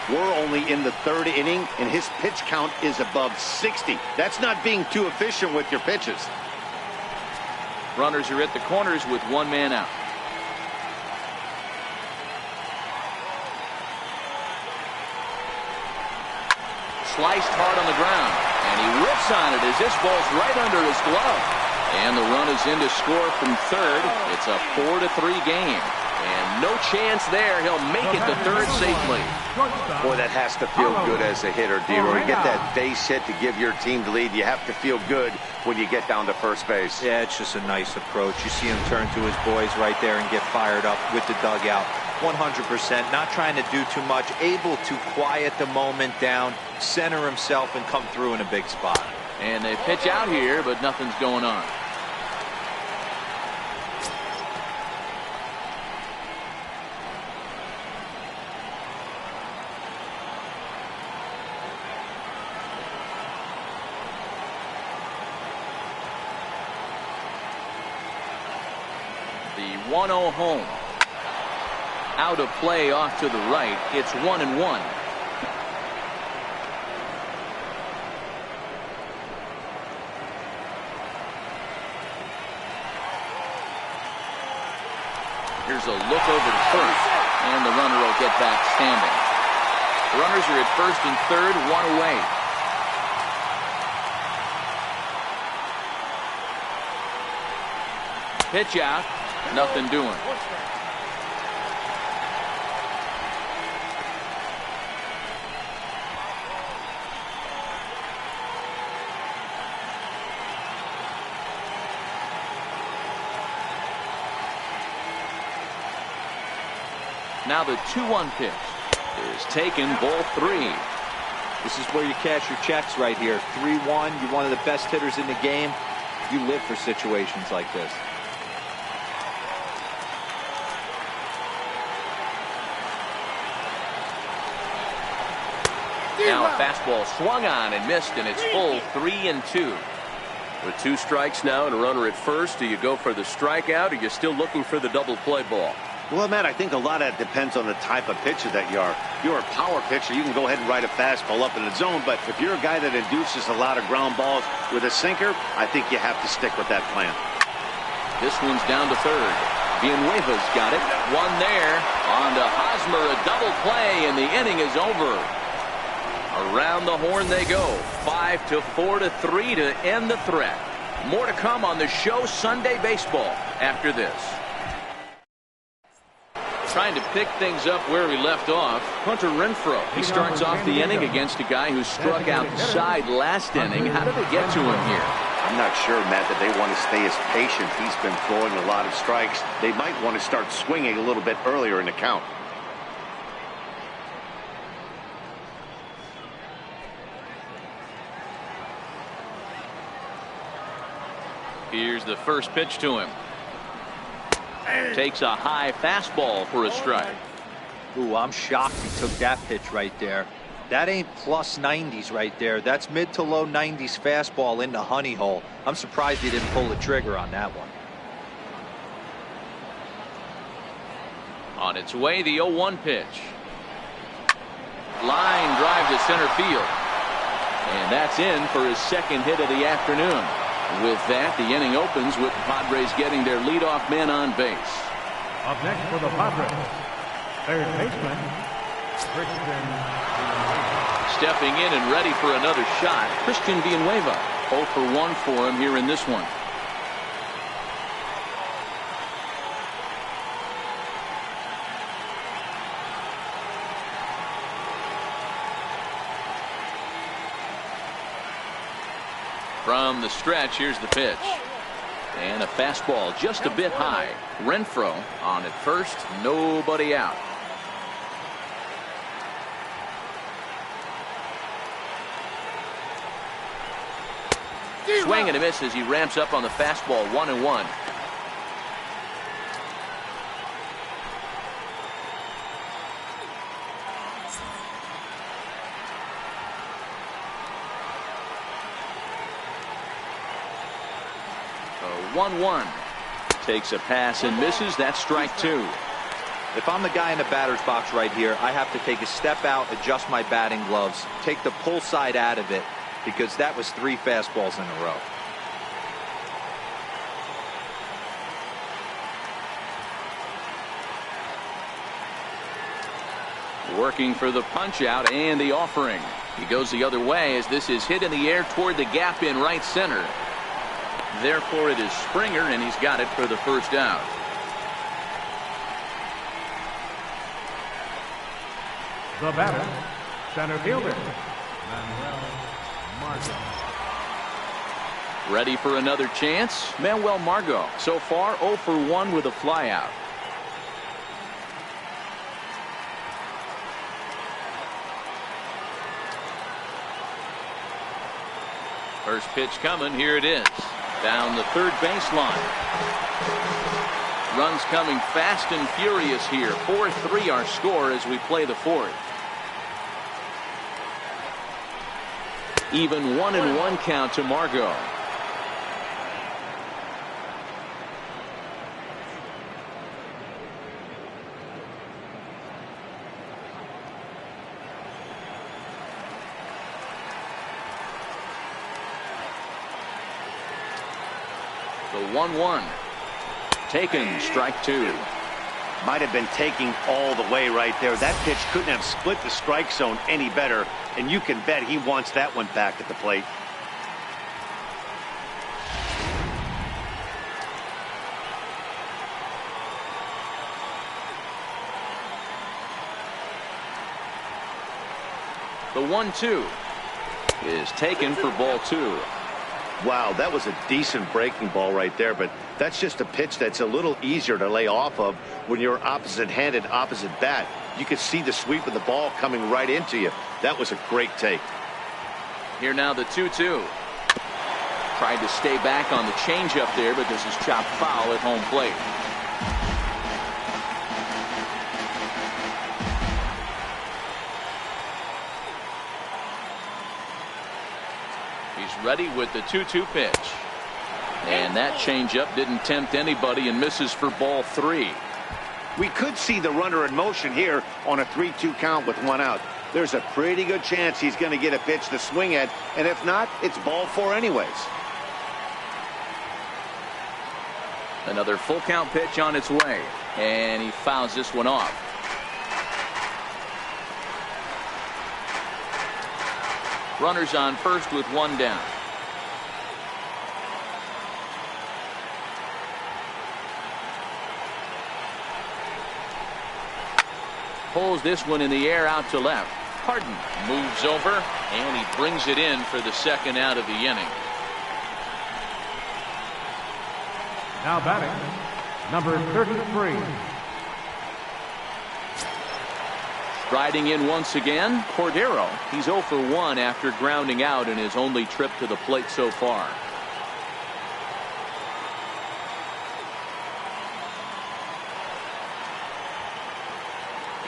We're only in the third inning, and his pitch count is above 60. That's not being too efficient with your pitches. Runners are at the corners with one man out. Sliced hard on the ground, and he whips on it as this ball's right under his glove. And the run is in to score from third. It's a 4-3 game. And no chance there. He'll make it to third safely. Boy, that has to feel good as a hitter, D-Roy. You get that base hit to give your team the lead. You have to feel good when you get down to first base. Yeah, it's just a nice approach. You see him turn to his boys right there and get fired up with the dugout. 100%, not trying to do too much, able to quiet the moment down, center himself, and come through in a big spot. And they pitch out here, but nothing's going on. The 1-0 home. Out of play off to the right. It's 1-1. Here's a look over to first, and the runner will get back standing. The runners are at first and third, one away. Pitch out, nothing doing. Now the 2-1 pitch is taken, ball 3. This is where you cash your checks right here. 3-1. You're one of the best hitters in the game. You live for situations like this. Now a fastball swung on and missed, and it's full 3-2. With 2 strikes now and a runner at first, do you go for the strikeout, or are you still looking for the double play ball? Well, Matt, I think a lot of that depends on the type of pitcher that you are. If you're a power pitcher, you can go ahead and ride a fastball up in the zone, but if you're a guy that induces a lot of ground balls with a sinker, I think you have to stick with that plan. This one's down to third. Villanueva's got it. One there. On to Hosmer, a double play, and the inning is over. Around the horn they go. 5-4-3 to end the threat. More to come on the show Sunday Baseball after this. Trying to pick things up where we left off, Hunter Renfroe. He starts off the inning against a guy who struck outside last inning. How did they get to him here? I'm not sure, Matt, that they want to stay as patient. He's been throwing a lot of strikes. They might want to start swinging a little bit earlier in the count. Here's the first pitch to him. Takes a high fastball for a strike. Ooh, I'm shocked he took that pitch right there. That ain't plus 90s right there. That's mid to low 90s fastball in the honey hole. I'm surprised he didn't pull the trigger on that one. On its way, the 0-1 pitch. Line drive to center field. And that's in for his second hit of the afternoon. With that, the inning opens with the Padres getting their leadoff man on base. Up next for the Padres, third baseman, Christian. Stepping in and ready for another shot, Christian Villanueva. 0 for 1 for him here in this one. From the stretch, here's the pitch. And a fastball just a bit high. Renfroe on at first, nobody out. Swing and a miss as he ramps up on the fastball. 1-1. So 1-1. Takes a pass and misses. That's strike 2. If I'm the guy in the batter's box right here, I have to take a step out, adjust my batting gloves, take the pull side out of it, because that was 3 fastballs in a row. Working for the punch out and the offering. He goes the other way as this is hit in the air toward the gap in right center. Therefore it is Springer, and he's got it for the first out. The batter, center fielder, Manuel Margot. Ready for another chance? Manuel Margot. So far 0 for 1 with a flyout. First pitch coming. Here it is. Down the third baseline. Runs coming fast and furious here. 4-3 our score as we play the fourth. Even 1-1 count to Margot. The 1-1. Taken, strike 2. Might have been taking all the way right there. That pitch couldn't have split the strike zone any better, and you can bet he wants that one back at the plate. The 1-2 is taken for ball 2. Wow, that was a decent breaking ball right there, but that's just a pitch that's a little easier to lay off of when you're opposite-handed, opposite bat. You could see the sweep of the ball coming right into you. That was a great take. Here now the 2-2. Tried to stay back on the changeup there, but this is chopped foul at home plate. He's ready with the 2-2 pitch. And that changeup didn't tempt anybody and misses for ball 3. We could see the runner in motion here on a 3-2 count with 1 out. There's a pretty good chance he's going to get a pitch to swing at, and if not, it's ball 4 anyways. Another full count pitch on its way, and he fouls this one off. Runners on first with 1 down. Pulls this one in the air out to left. Harden moves over, and he brings it in for the 2nd out of the inning. Now batting, number 33. Striding in once again, Cordero. He's 0 for 1 after grounding out in his only trip to the plate so far.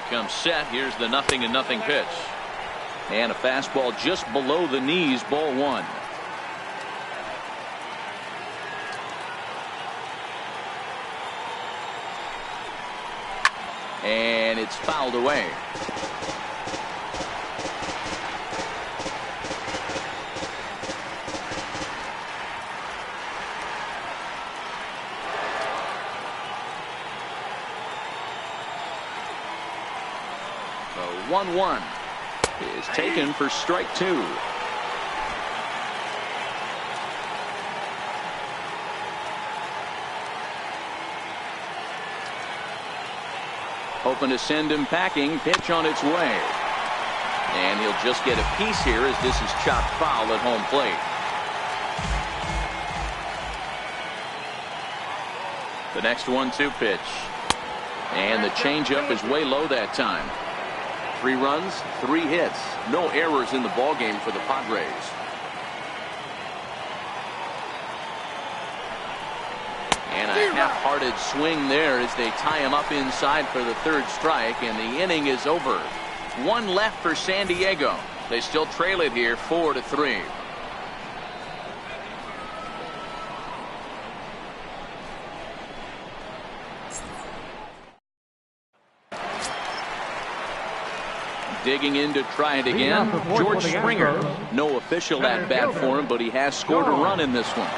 Comes set. Here's the 0-0 pitch, and a fastball just below the knees, ball 1. And it's fouled away. The 1-1 is taken for strike 2. Hoping to send him packing. Pitch on its way. And he'll just get a piece here as this is chopped foul at home plate. The next 1-2 pitch. And the changeup is way low that time. 3 runs, 3 hits. No errors in the ballgame for the Padres. And a half-hearted swing there as they tie him up inside for the 3rd strike, and the inning is over. 1 left for San Diego. They still trail it here 4-3. Digging in to try it again, George Springer. No official at bat for him, but he has scored a run in this one.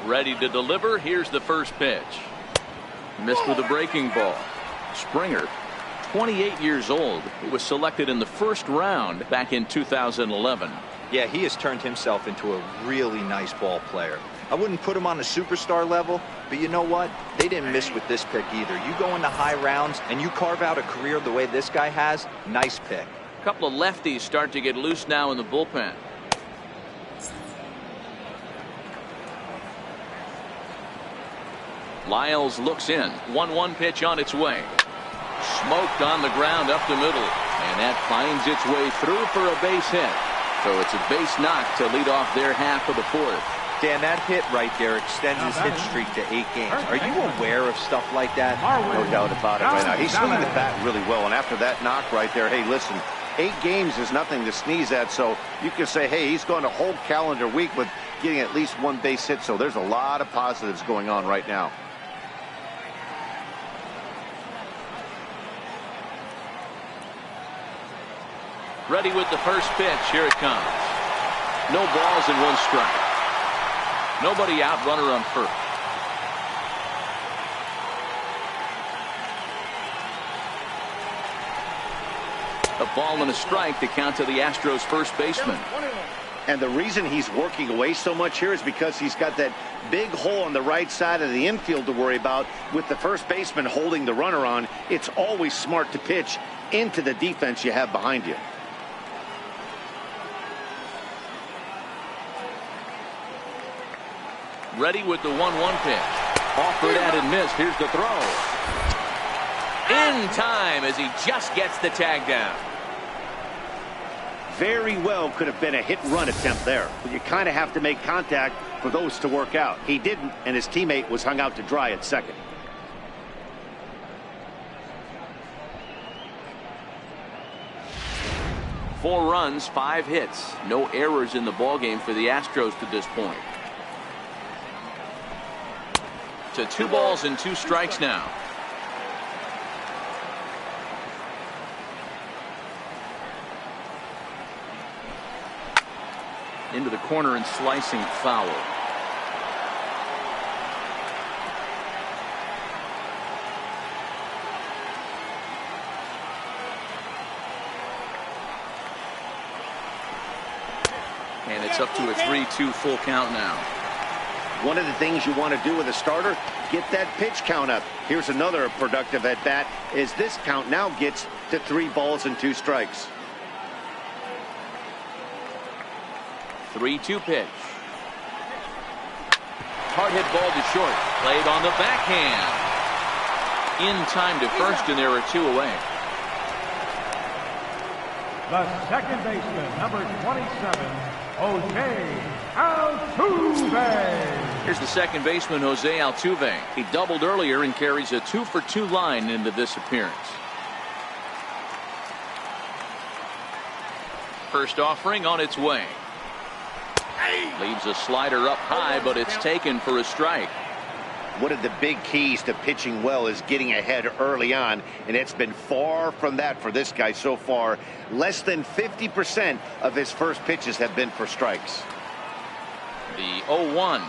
Ready to deliver. Here's the first pitch. Missed with a breaking ball. Springer, 28 years old. He was selected in the 1st round back in 2011. Yeah, he has turned himself into a really nice ball player. I wouldn't put him on a superstar level, but you know what? They didn't miss with this pick either. You go into high rounds and you carve out a career the way this guy has, nice pick. A couple of lefties start to get loose now in the bullpen. Lyles looks in. 1-1 pitch on its way. Smoked on the ground up the middle, and that finds its way through for a base hit. So it's a base knock to lead off their half of the 4th. Dan, that hit right there extends his hit streak to 8 games. Are you aware of stuff like that? No doubt about it right now. He's swinging the bat really well, and after that knock right there, hey, listen, 8 games is nothing to sneeze at, so you can say, hey, he's going a whole calendar week with getting at least 1 base hit, so there's a lot of positives going on right now. Ready with the first pitch. Here it comes. No balls and 1 strike. Nobody out, runner on first. A ball and a strike to count to the Astros first baseman. And the reason he's working away so much here is because he's got that big hole on the right side of the infield to worry about. With the first baseman holding the runner on, it's always smart to pitch into the defense you have behind you. Ready with the 1-1 pitch. Offered at and missed. Here's the throw. In time as he just gets the tag down. Very well could have been a hit-and-run attempt there. But you kind of have to make contact for those to work out. He didn't, and his teammate was hung out to dry at second. Four runs, 5 hits. No errors in the ballgame for the Astros to this point. To 2 balls and 2 strikes now. Into the corner and slicing foul. And it's up to a 3-2 full count now. One of the things you want to do with a starter, get that pitch count up. Here's another productive at-bat as this count now gets to 3 balls and 2 strikes. 3-2 pitch. Hard hit ball to short. Played on the backhand. In time to first, and there are 2 away. The second baseman, number 27, Jose Altuve. Here's the second baseman, Jose Altuve. He doubled earlier and carries a 2-for-2 line into this appearance. First offering on its way. Leaves a slider up high, but it's taken for a strike. One of the big keys to pitching well is getting ahead early on, and it's been far from that for this guy so far. Less than 50% of his first pitches have been for strikes. The 0-1.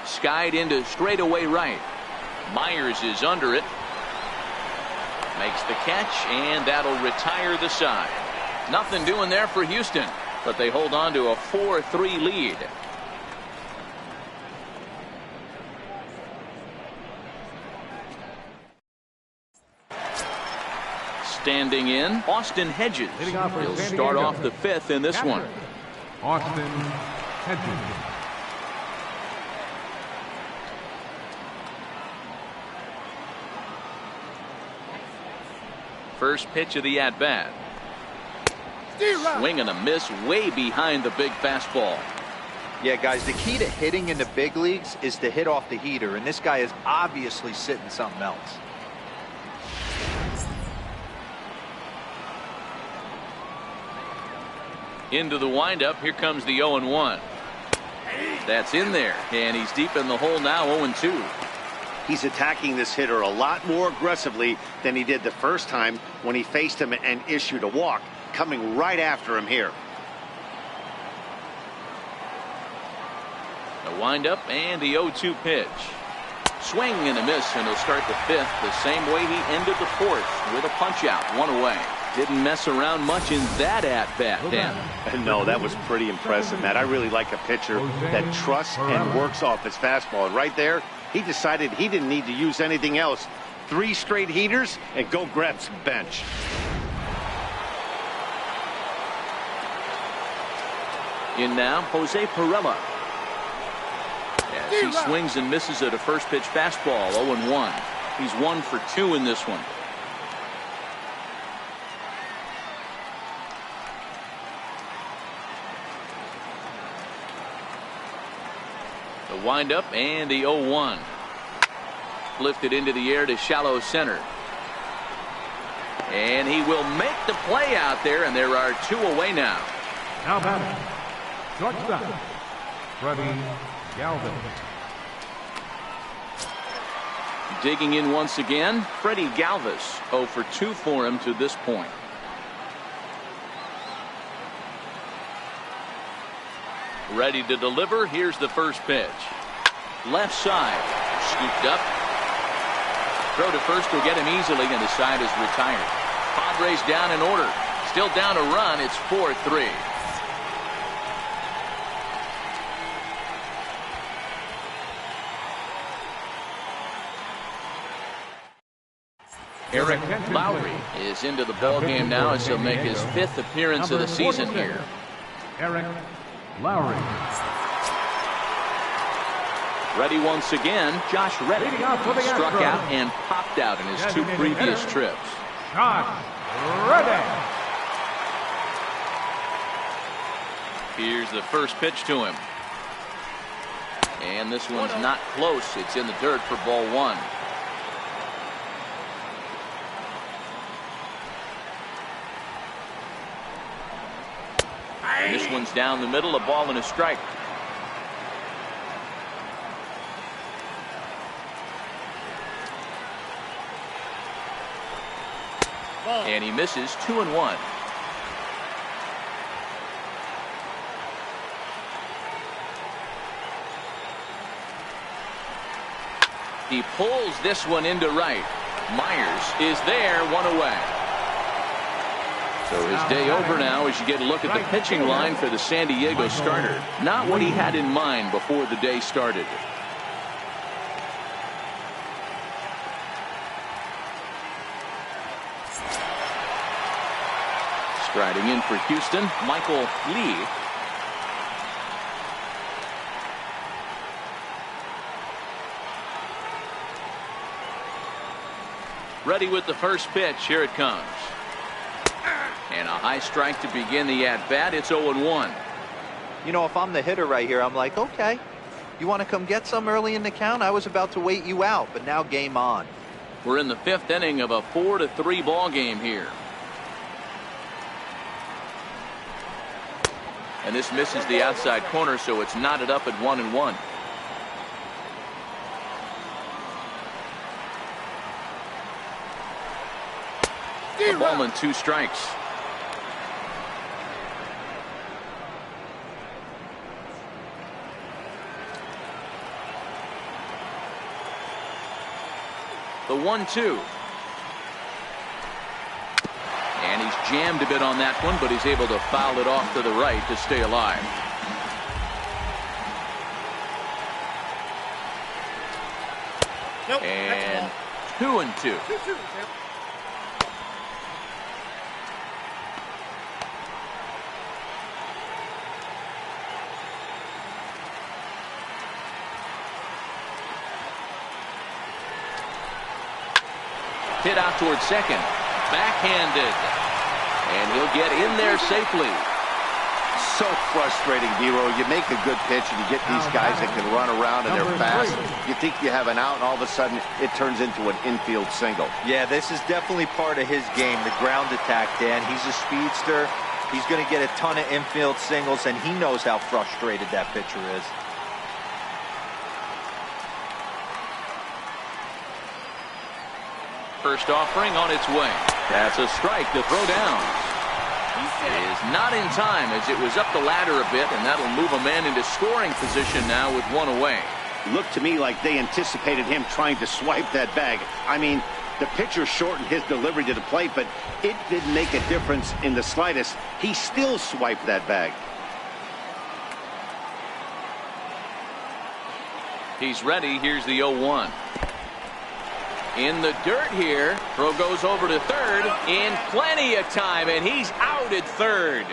Skied into straightaway right. Myers is under it. Makes the catch, and that'll retire the side. Nothing doing there for Houston, but they hold on to a 4-3 lead. Standing in, Austin Hedges. He'll start off the 5th in this one. Austin Hedges. First pitch of the at-bat. Swing and a miss way behind the big fastball. Yeah, guys, the key to hitting in the big leagues is to hit off the heater, and this guy is obviously sitting something else. Into the windup. Here comes the 0-1. That's in there, and he's deep in the hole now. 0-2. He's attacking this hitter a lot more aggressively than he did the first time when he faced him and issued a walk. Coming right after him here. The windup and the 0-2 pitch. Swing and a miss, and he'll start the 5th the same way he ended the 4th with a punch out, 1 away. Didn't mess around much in that at-bat, Dan. No, that was pretty impressive, Matt. I really like a pitcher that trusts and works off his fastball. And right there, he decided he didn't need to use anything else. 3 straight heaters and go grab some bench. In now, Jose Perella. As he swings and misses at a first pitch fastball, 0-1. He's 1 for 2 in this one. The windup and the 0-1. Lifted into the air to shallow center. And he will make the play out there, and there are 2 away now. Now batting, shortstop, Freddie Galvin. Digging in once again, Freddie Galvis. 0 for 2 for him to this point. Ready to deliver. Here's the first pitch. Left side. Scooped up. Throw to first will get him easily, and the side is retired. Padres down in order. Still down a run. It's 4-3. Eric Lowry is into the ball game now as he'll make his 5th appearance of the season here. Eric Lowry. Ready once again, Josh Reddick struck out and popped out in his 2 previous trips. Josh Reddick. Here's the first pitch to him. And this one's not close. It's in the dirt for ball 1. And this one's down the middle, a ball and a strike. And he misses 2-1. He pulls this one into right. Myers is there, 1 away. So his day over now as you get a look at the pitching line for the San Diego starter. Not what he had in mind before the day started. Striding in for Houston, Michael Lee. Ready with the first pitch. Here it comes. And a high strike to begin the at-bat. It's 0-1. You know, if I'm the hitter right here, I'm like, okay, you want to come get some early in the count? I was about to wait you out, but now game on. We're in the 5th inning of a 4-3 ball game here. And this misses the outside corner, so it's knotted up at 1-1. A ball and 2 strikes. The 1-2. And he's jammed a bit on that one, but he's able to foul it off to the right to stay alive. Nope, and 2-2. Hit out towards second. Backhanded. And he'll get in there safely. So frustrating, Dero. You make a good pitch and you get these guys that can run around and they're fast. You think you have an out and all of a sudden it turns into an infield single. Yeah, this is definitely part of his game, the ground attack, Dan. He's a speedster. He's going to get a ton of infield singles, and he knows how frustrated that pitcher is. First offering on its way. That's a strike to throw down. It is not in time as it was up the ladder a bit, and that'll move a man into scoring position now with 1 away. Looked to me like they anticipated him trying to swipe that bag. I mean, the pitcher shortened his delivery to the plate, but it didn't make a difference in the slightest. He still swiped that bag. He's ready. Here's the 0-1. In the dirt here. Throw goes over to third in plenty of time, and he's out at third.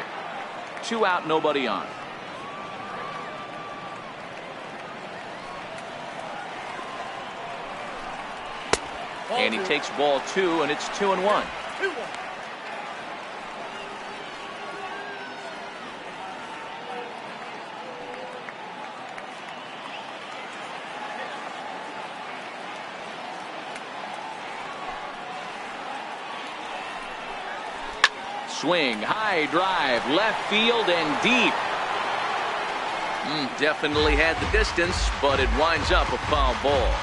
2 out, nobody on. And he takes ball 2, and it's 2-1. Swing, high drive, left field and deep. Definitely had the distance, but it winds up a foul ball.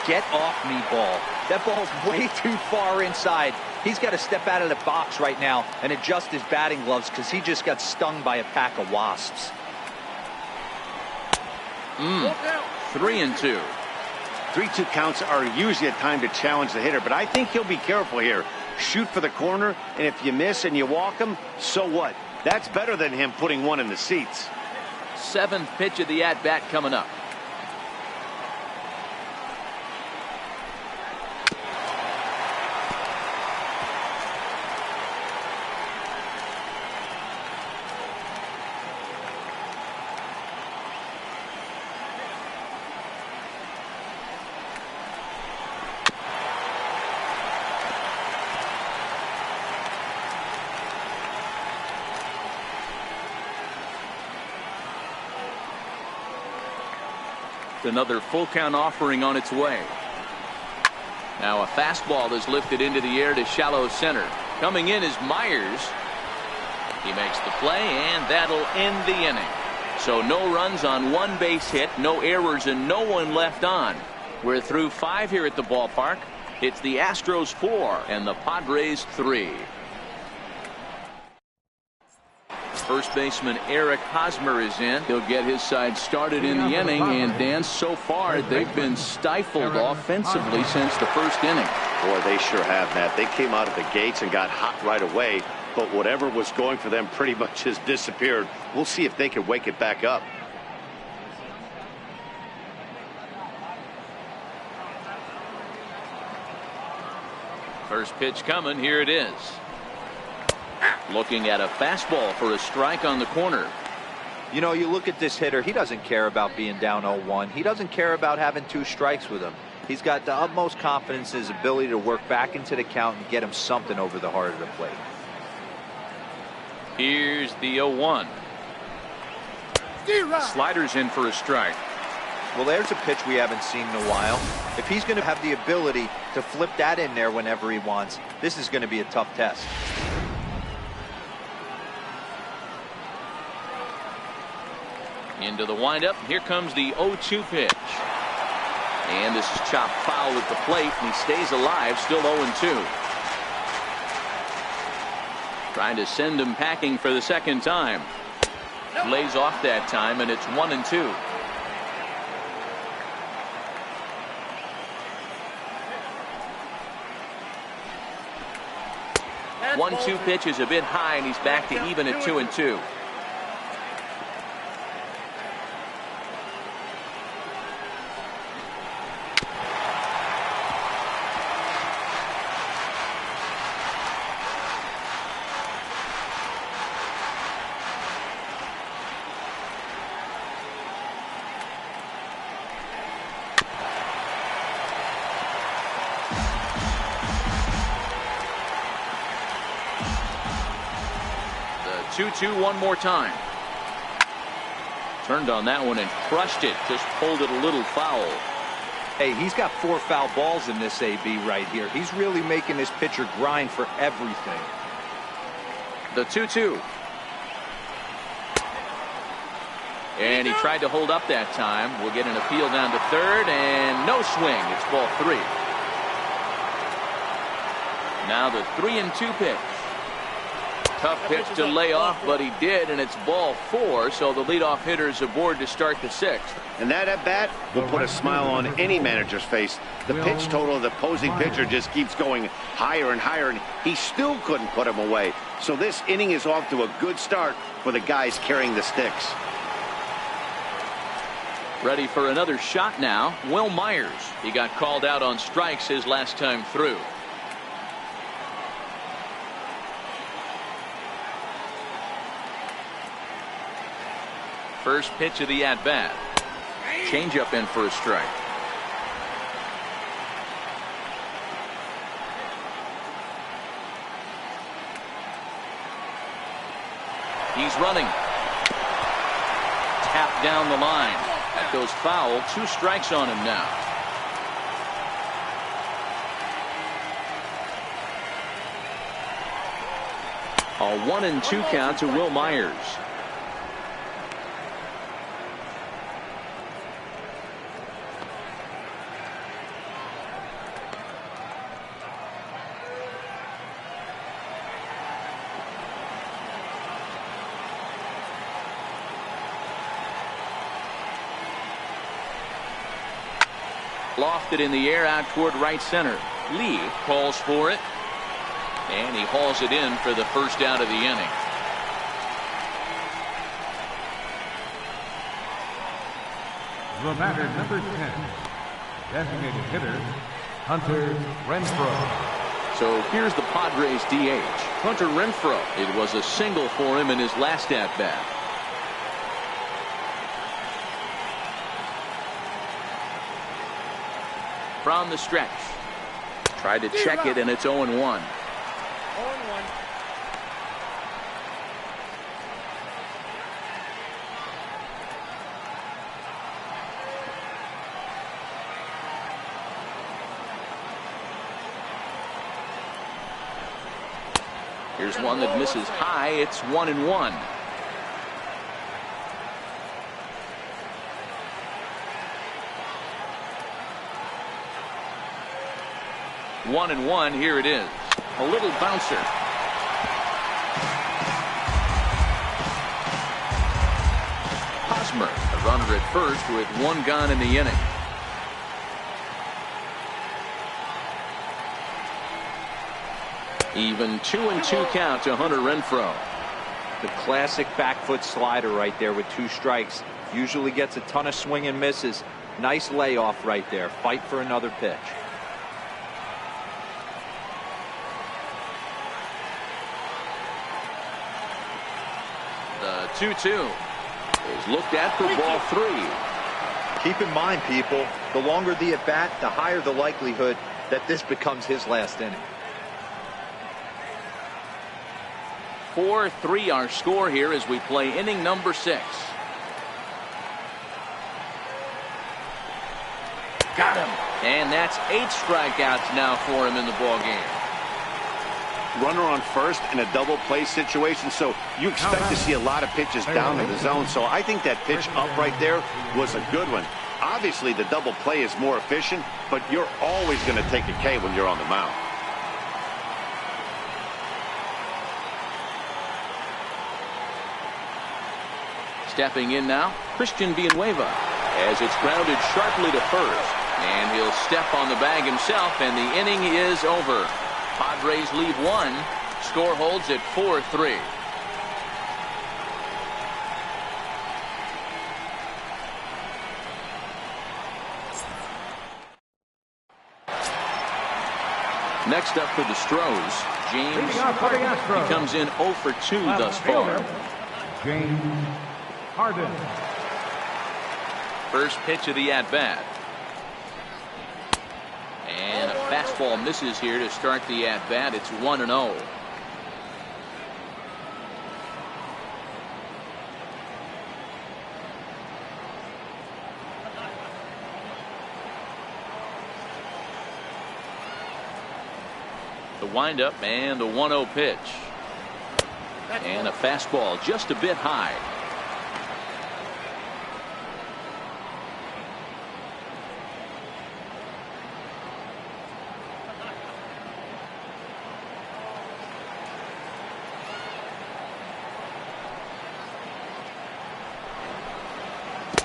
Get off me, ball. That ball's way too far inside. He's got to step out of the box right now and adjust his batting gloves because he just got stung by a pack of wasps. 3-2. 3-2 counts are usually a time to challenge the hitter, but I think he'll be careful here. shoot for the corner, and if you miss and you walk him, so what? That's better than him putting one in the seats. 7th pitch of the at-bat coming up. Another full count offering on its way. Now a fastball is lifted into the air to shallow center. Coming in is Myers. He makes the play, and that'll end the inning. So no runs on 1 base hit, no errors, and no one left on. We're through 5 here at the ballpark. It's the Astros 4 and the Padres 3. First baseman Eric Hosmer is in. He'll get his side started in the inning, and Dan, so far they've been stifled offensively since the first inning. Boy, they sure have, Matt. They came out of the gates and got hot right away, but whatever was going for them pretty much has disappeared. We'll see if they can wake it back up. First pitch coming. Here it is. Looking at a fastball for a strike on the corner. You know, you look at this hitter, he doesn't care about being down 0-1. He doesn't care about having 2 strikes with him. He's got the utmost confidence in his ability to work back into the count and get him something over the heart of the plate. Here's the 0-1. Sliders in for a strike. Well, there's a pitch we haven't seen in a while. If he's going to have the ability to flip that in there whenever he wants, this is going to be a tough test. Into the windup. Here comes the 0-2 pitch. And this is chopped foul at the plate, and he stays alive, still 0-2. Trying to send him packing for the second time. Lays off that time, and it's 1-2. That 1-2 pitch is a bit high, and he's back to even at 2-2. The 2-2 one more time. Turned on that one and crushed it. Just pulled it a little foul. Hey, he's got 4 foul balls in this AB right here. He's really making this pitcher grind for everything. The 2-2. And he tried to hold up that time. We'll get an appeal down to third, and no swing. It's ball 3. Now the 3-2 pitch. Tough pitch to lay off, but he did, and it's ball 4, so the leadoff hitter is aboard to start the 6th. And that at bat will put a smile on any manager's face. The pitch total of the opposing pitcher just keeps going higher and higher, and he still couldn't put him away. So this inning is off to a good start for the guys carrying the sticks. Ready for another shot now. Will Myers. He got called out on strikes his last time through. First pitch of the at-bat. Changeup in for a strike. He's running. Tapped down the line. That goes foul. 2 strikes on him now. A 1-2 count to Will Myers. Lofted in the air out toward right center. Lee calls for it. And he hauls it in for the first out of the inning. The batter, number 10, designated hitter, Hunter Renfroe. So here's the Padres DH, Hunter Renfroe. It was a single for him in his last at-bat. From the stretch. Tried to check it, and it's 0-1. Here's one that misses high. It's 1-1. One and one. Here it is. A little bouncer. Hosmer, a runner at first with one gone in the inning. Even 2-2 count to Hunter Renfroe. The classic back foot slider right there with 2 strikes. Usually gets a ton of swing and misses. Nice layoff right there. Fight for another pitch. The 2-2 is looked at for ball 3. Keep in mind, people, the longer the at bat, the higher the likelihood that this becomes his last inning. 4-3 our score here as we play inning number 6. Got him. And that's 8 strikeouts now for him in the ball game. Runner on first in a double play situation, so you expect to see a lot of pitches down in the zone. So I think that pitch up right there was a good one. Obviously the double play is more efficient, but you're always going to take a K when you're on the mound. Stepping in now, Christian Villanueva, as it's grounded sharply to first. And he'll step on the bag himself, and the inning is over. Padres lead 1. Score holds at 4-3. Next up for the Astros, James Harden. He comes in 0 for 2 thus far. James Harden. First pitch of the at-bat. And a fastball misses here to start the at-bat. It's 1-0. The windup and the 1-0 pitch. And a fastball just a bit high.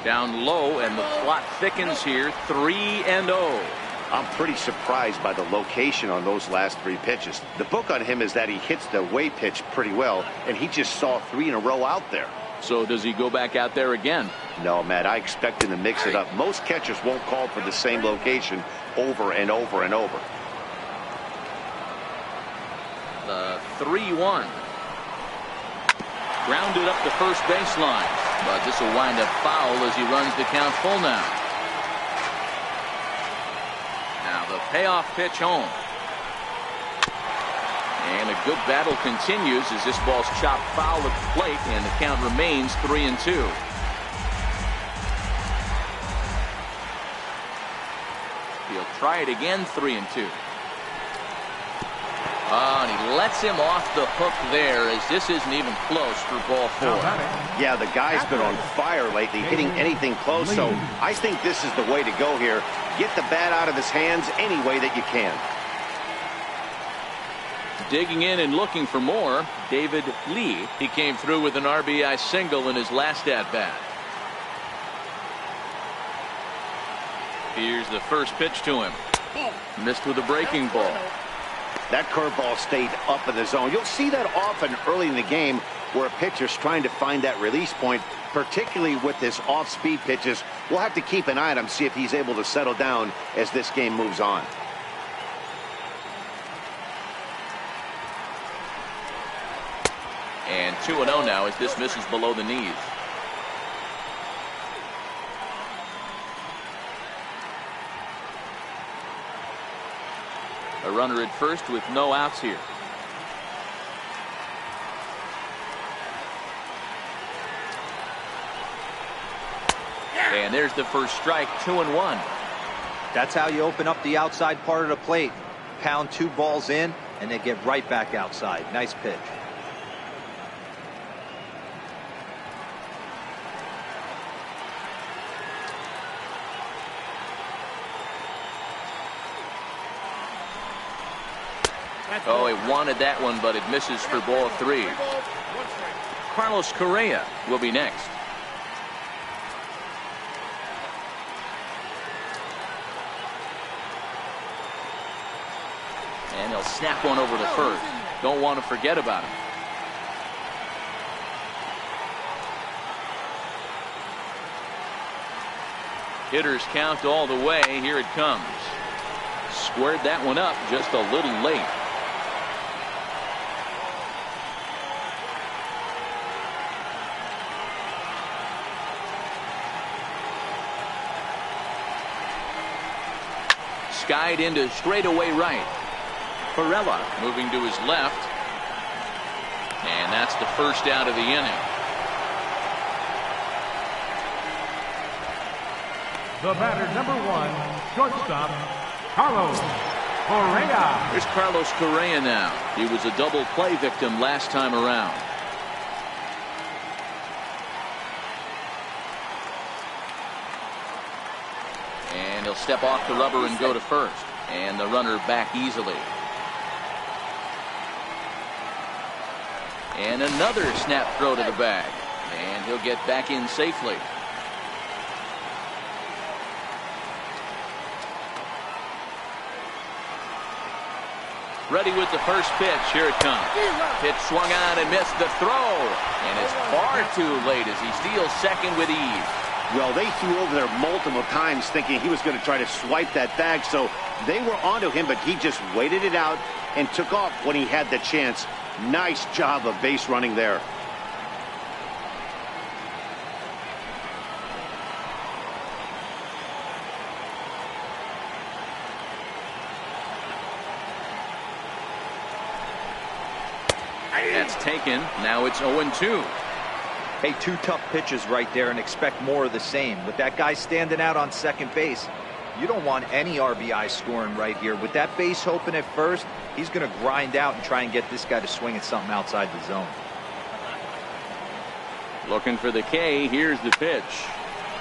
Down low, and the plot thickens here. 3-0. I'm pretty surprised by the location on those last 3 pitches. The book on him is that he hits the away pitch pretty well, and he just saw 3 in a row out there. So does he go back out there again? No, Matt, I expect him to mix it up. Most catchers won't call for the same location over and over and over. The 3-1. Grounded up the first baseline, but this will wind up foul as he runs the count full now. Now the payoff pitch home. And a good battle continues as this ball's chopped foul at the plate, and the count remains 3-2. He'll try it again, 3-2. And he lets him off the hook there, as this isn't even close for ball 4. Yeah, the guy's been on fire lately, hitting anything close, so I think this is the way to go here. Get the bat out of his hands any way that you can. Digging in and looking for more, David Lee. He came through with an RBI single in his last at-bat. Here's the first pitch to him. Missed with a breaking ball. That curveball stayed up in the zone. You'll see that often early in the game where a pitcher's trying to find that release point, particularly with this off-speed pitches. We'll have to keep an eye on him, see if he's able to settle down as this game moves on. And 2-0 now as this misses below the knees. A runner at first with no outs here. And there's the first strike, 2-1. That's how you open up the outside part of the plate. Pound 2 balls in, and they get right back outside. Nice pitch. Oh, he wanted that one, but it misses for ball 3. Carlos Correa will be next. And he'll snap one over to first. Don't want to forget about him. Hitters count all the way. Here it comes. Squared that one up just a little late. Skied into straightaway right. Perella moving to his left. And that's the first out of the inning. The batter, number 1, shortstop, Carlos Correa. Here's Carlos Correa now. He was a double play victim last time around. And he'll step off the rubber and go to first. And the runner back easily. And another snap throw to the bag. And he'll get back in safely. Ready with the first pitch. Here it comes. Pitch swung on and missed the throw. And it's far too late as he steals second with ease. Well, they threw over there multiple times thinking he was going to try to swipe that bag, so they were onto him, but he just waited it out and took off when he had the chance. Nice job of base running there. That's taken. Now it's 0-2. Hey, 2 tough pitches right there, and expect more of the same. With that guy standing out on second base, you don't want any RBI scoring right here. With that base open at first, he's going to grind out and try and get this guy to swing at something outside the zone. Looking for the K. Here's the pitch.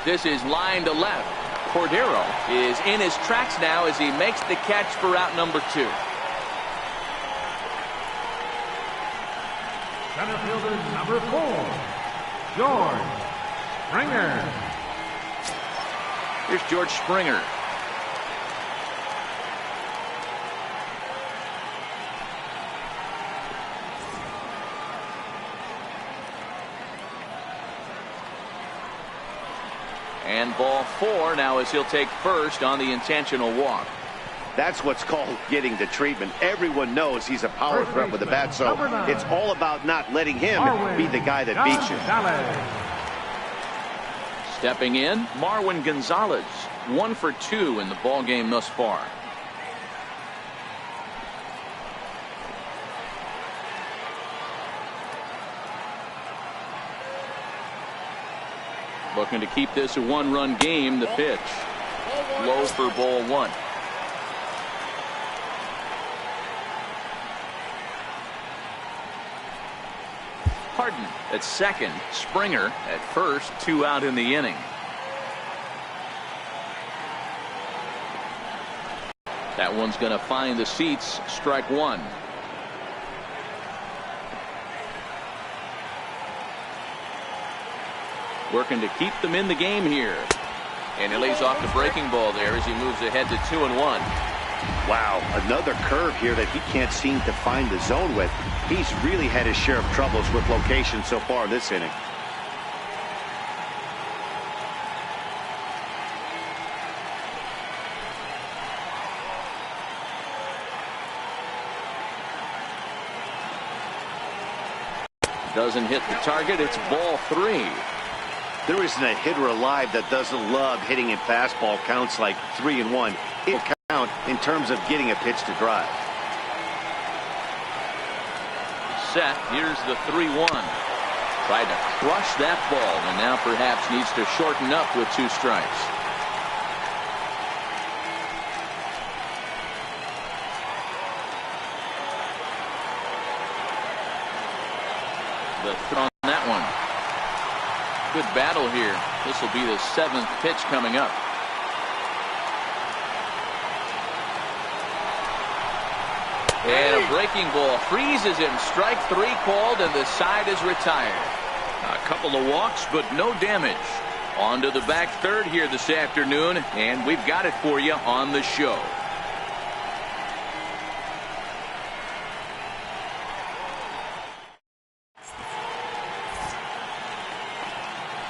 This is line to left. Cordero is in his tracks now as he makes the catch for out number 2. Center fielder, number 4, George Springer. Here's George Springer. And ball 4 now as he'll take first on the intentional walk. That's what's called getting the treatment. Everyone knows he's a power threat with the bat, so it's all about not letting him be the guy that beats you. Stepping in, Marwin Gonzalez, 1 for 2 in the ball game thus far. Looking to keep this a 1-run game. The pitch low for ball 1. Harden at second, Springer at first, 2 out in the inning. That one's going to find the seats. Strike 1. Working to keep them in the game here. And he lays off the breaking ball there as he moves ahead to 2-1. Wow, another curve here that he can't seem to find the zone with. He's really had his share of troubles with location so far this inning. Doesn't hit the target. It's ball 3. There isn't a hitter alive that doesn't love hitting in fastball counts like 3-1. It'll count in terms of getting a pitch to drive. Set. Here's the 3-1. Tried to crush that ball, and now perhaps needs to shorten up with 2 strikes. The throw on that one. Good battle here. This will be the 7th pitch coming up. And a breaking ball freezes him. Strike 3 called, and the side is retired. A couple of walks, but no damage. On to the back third here this afternoon, and we've got it for you on the show.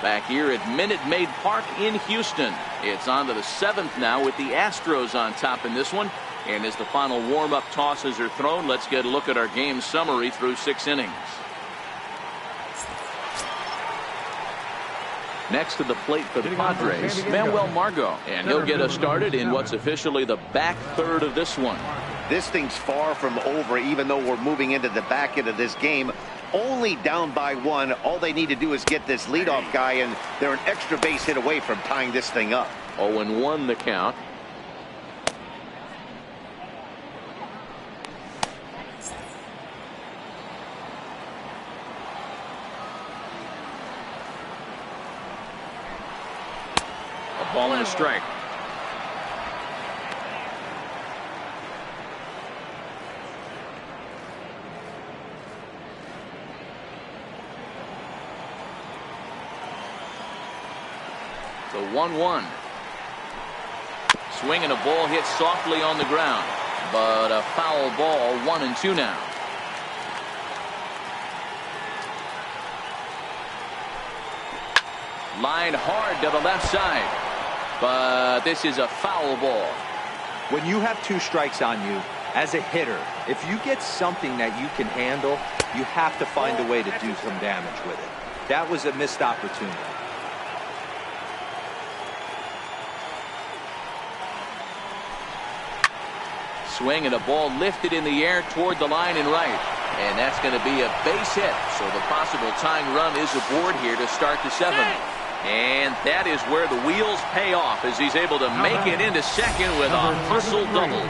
Back here at Minute Maid Park in Houston. It's on to the 7th now with the Astros on top in this one. And as the final warm-up tosses are thrown, let's get a look at our game summary through 6 innings. Next to the plate for the Padres, Manuel Margot. And he'll get us started in what's officially the back third of this one. This thing's far from over, even though we're moving into the back end of this game. Only down by 1. All they need to do is get this leadoff guy, and they're an extra base hit away from tying this thing up. 0-1 the count. A ball and a strike. The 1-1. Swing and a ball hit softly on the ground, but a foul ball. 1-2 now. Line hard to the left side, but this is a foul ball. When you have 2 strikes on you as a hitter, if you get something that you can handle, you have to find a way to do some damage with it. That was a missed opportunity. Swing and a ball lifted in the air toward the line and right. And that's going to be a base hit. So the possible tying run is aboard here to start the 7th. And that is where the wheels pay off as he's able to make it into second with a hustle double.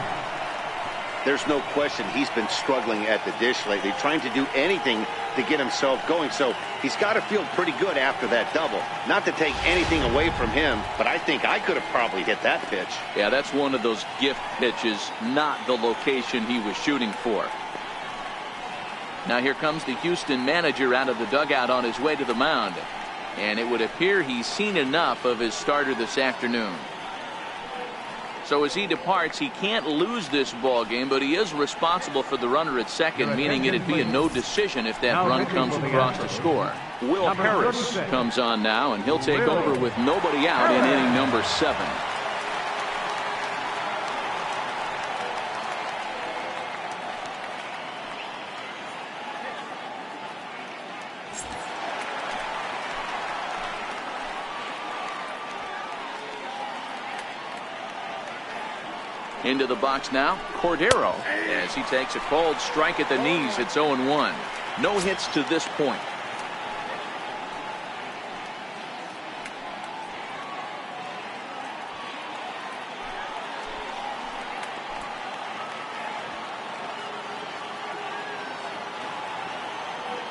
There's no question he's been struggling at the dish lately, trying to do anything to get himself going. So he's got to feel pretty good after that double. Not to take anything away from him, but I think I could have probably hit that pitch. Yeah, that's one of those gift pitches, not the location he was shooting for. Now here comes the Houston manager out of the dugout on his way to the mound. And it would appear he's seen enough of his starter this afternoon. So as he departs, he can't lose this ball game, but he is responsible for the runner at second, meaning it'd be a no decision if that run comes across to score. Will Harris comes on now, and he'll take over with nobody out in inning number 7. Into the box now, Cordero, as he takes a called strike at the knees. It's 0-1. No hits to this point.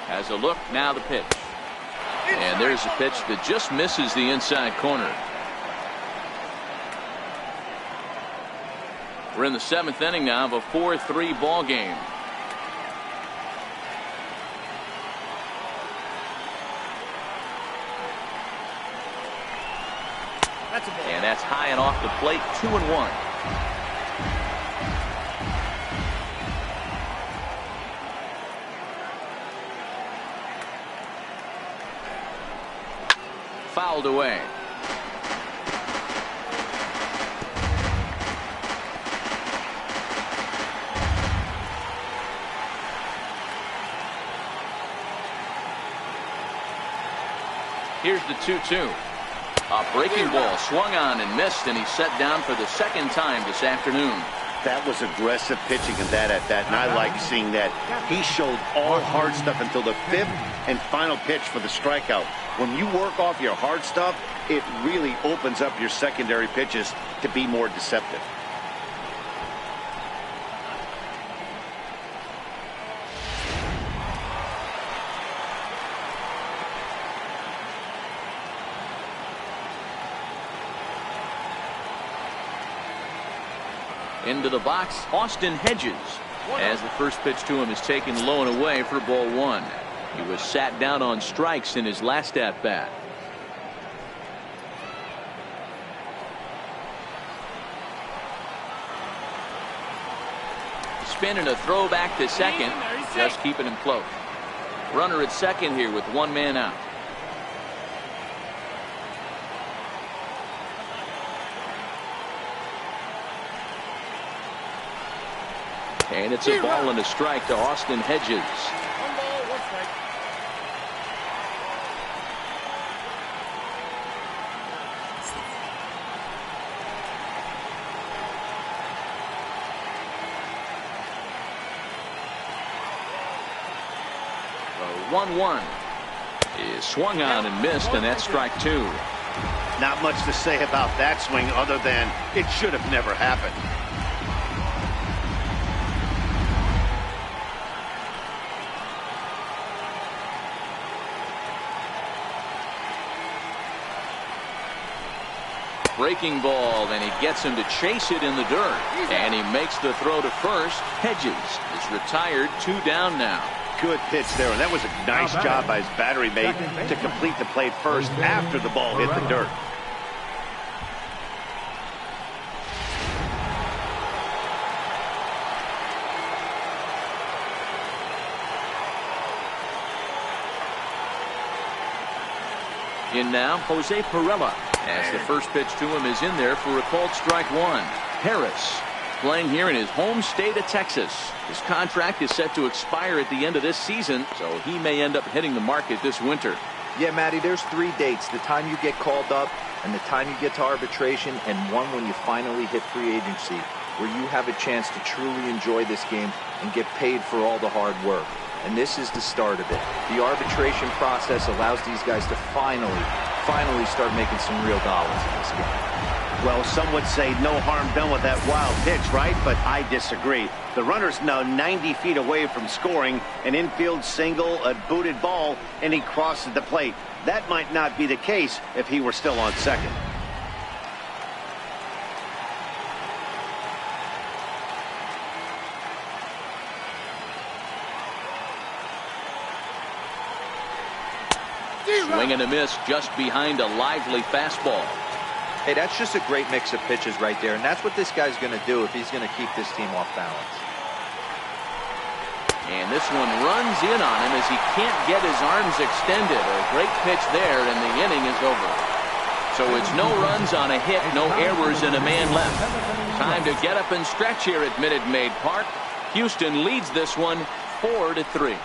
Has a look, now the pitch. And there's a pitch that just misses the inside corner. We're in the 7th inning now of a 4-3 ball game. And that's high and off the plate. 2-1. fouled away. Here's the 2-2. A breaking ball swung on and missed, and he's set down for the second time this afternoon. That was aggressive pitching in that at-bat, and I like seeing that. He showed all hard stuff until the fifth and final pitch for the strikeout. When you work off your hard stuff, it really opens up your secondary pitches to be more deceptive. Into the box, Austin Hedges, as the first pitch to him is taken low and away for ball one. He was sat down on strikes in his last at bat. Spin and a throw back to second, just keeping him close. Runner at second here with one man out. And it's a ball and a strike to Austin Hedges. 1 ball, 1 strike. The 1-1 is swung on and missed, and that's strike two. Not much to say about that swing other than it should have never happened. Breaking ball, and he gets him to chase it in the dirt, and he makes the throw to first. Hedges is retired, 2 down now. Good pitch there, and that was a nice job by his battery mate to complete the play first after the ball hit the dirt. In now, Jose Pirela, as the first pitch to him is in there for a called strike one. Harris playing here in his home state of Texas. His contract is set to expire at the end of this season, so he may end up hitting the market this winter. Yeah, Matty, there's 3 dates: the time you get called up, and the time you get to arbitration, and one when you finally hit free agency, where you have a chance to truly enjoy this game and get paid for all the hard work. And this is the start of it. The arbitration process allows these guys to finally start making some real dollars in this game. Well, some would say no harm done with that wild pitch, right? But I disagree. The runner's now 90 feet away from scoring, an infield single, a booted ball, and he crosses the plate. That might not be the case if he were still on second. Swing and a miss just behind a lively fastball. Hey, that's just a great mix of pitches right there, and that's what this guy's going to do if he's going to keep this team off balance. And this one runs in on him as he can't get his arms extended. A great pitch there, and the inning is over. So it's no runs on a hit, no errors, and a man left. Time to get up and stretch here at Minute Maid Park. Houston leads this one 4-3.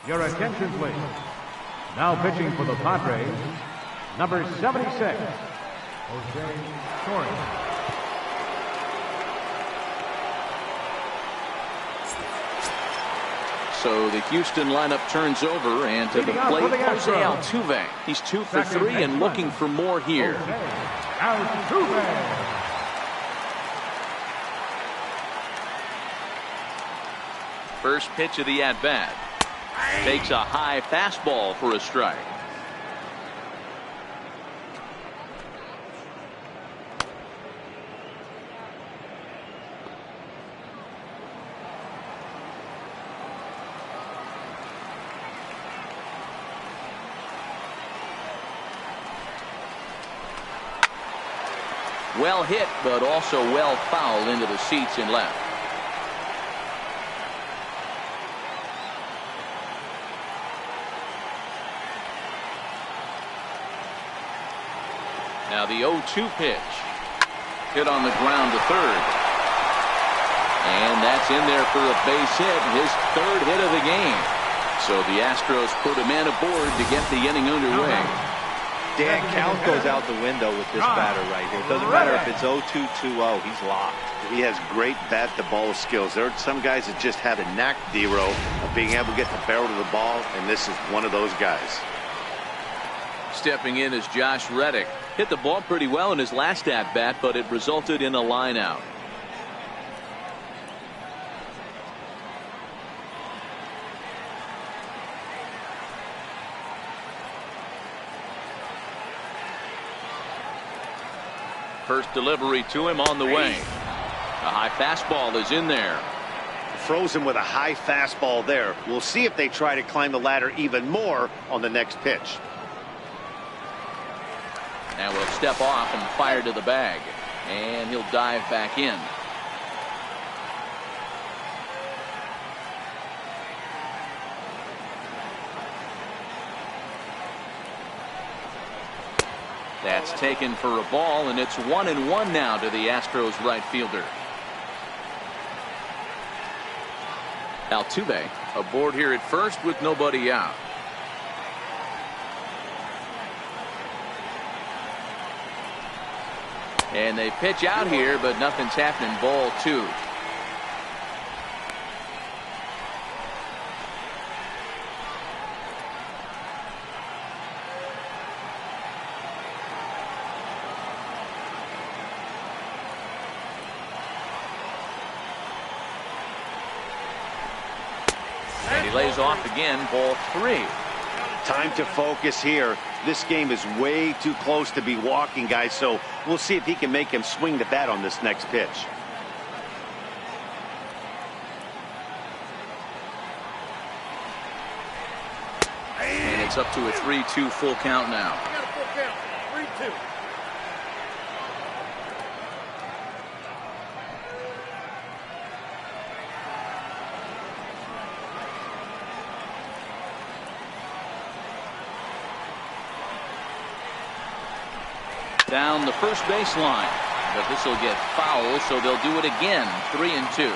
Your attention, please. Now pitching for the Padres, number 76, Jose Torres. So the Houston lineup turns over, and to the plate, Jose Altuve. He's 2 for 3 and looking for more here. Altuve. First pitch of the at-bat. Takes a high fastball for a strike. Well hit, but also well fouled into the seats and left. Now the 0-2 pitch. Hit on the ground to third. And that's in there for a base hit. His third hit of the game. So the Astros put a man aboard to get the inning underway. Dan, count goes out the window with this batter right here. It doesn't matter if it's 0-2, 2-0. He's locked. He has great bat-to-ball skills. There are some guys that just have a knack, D-Row, of being able to get the barrel to the ball, and this is one of those guys. Stepping in is Josh Reddick. Hit the ball pretty well in his last at-bat, but it resulted in a line out. First delivery to him on the way. A high fastball is in there. Froze him with a high fastball there. We'll see if they try to climb the ladder even more on the next pitch. Now we'll step off and fire to the bag. And he'll dive back in. That's taken for a ball, and it's 1-1 now to the Astros right fielder. Altuve aboard here at first with nobody out. And they pitch out here, but nothing's happening. Ball 2. And he lays off again. Ball 3. Time to focus here. This game is way too close to be walking, guys, so we'll see if he can make him swing the bat on this next pitch. And it's up to a 3-2 full count now. Got a full count. 3-2. Down the first baseline, but this will get foul, so they'll do it again. 3-2.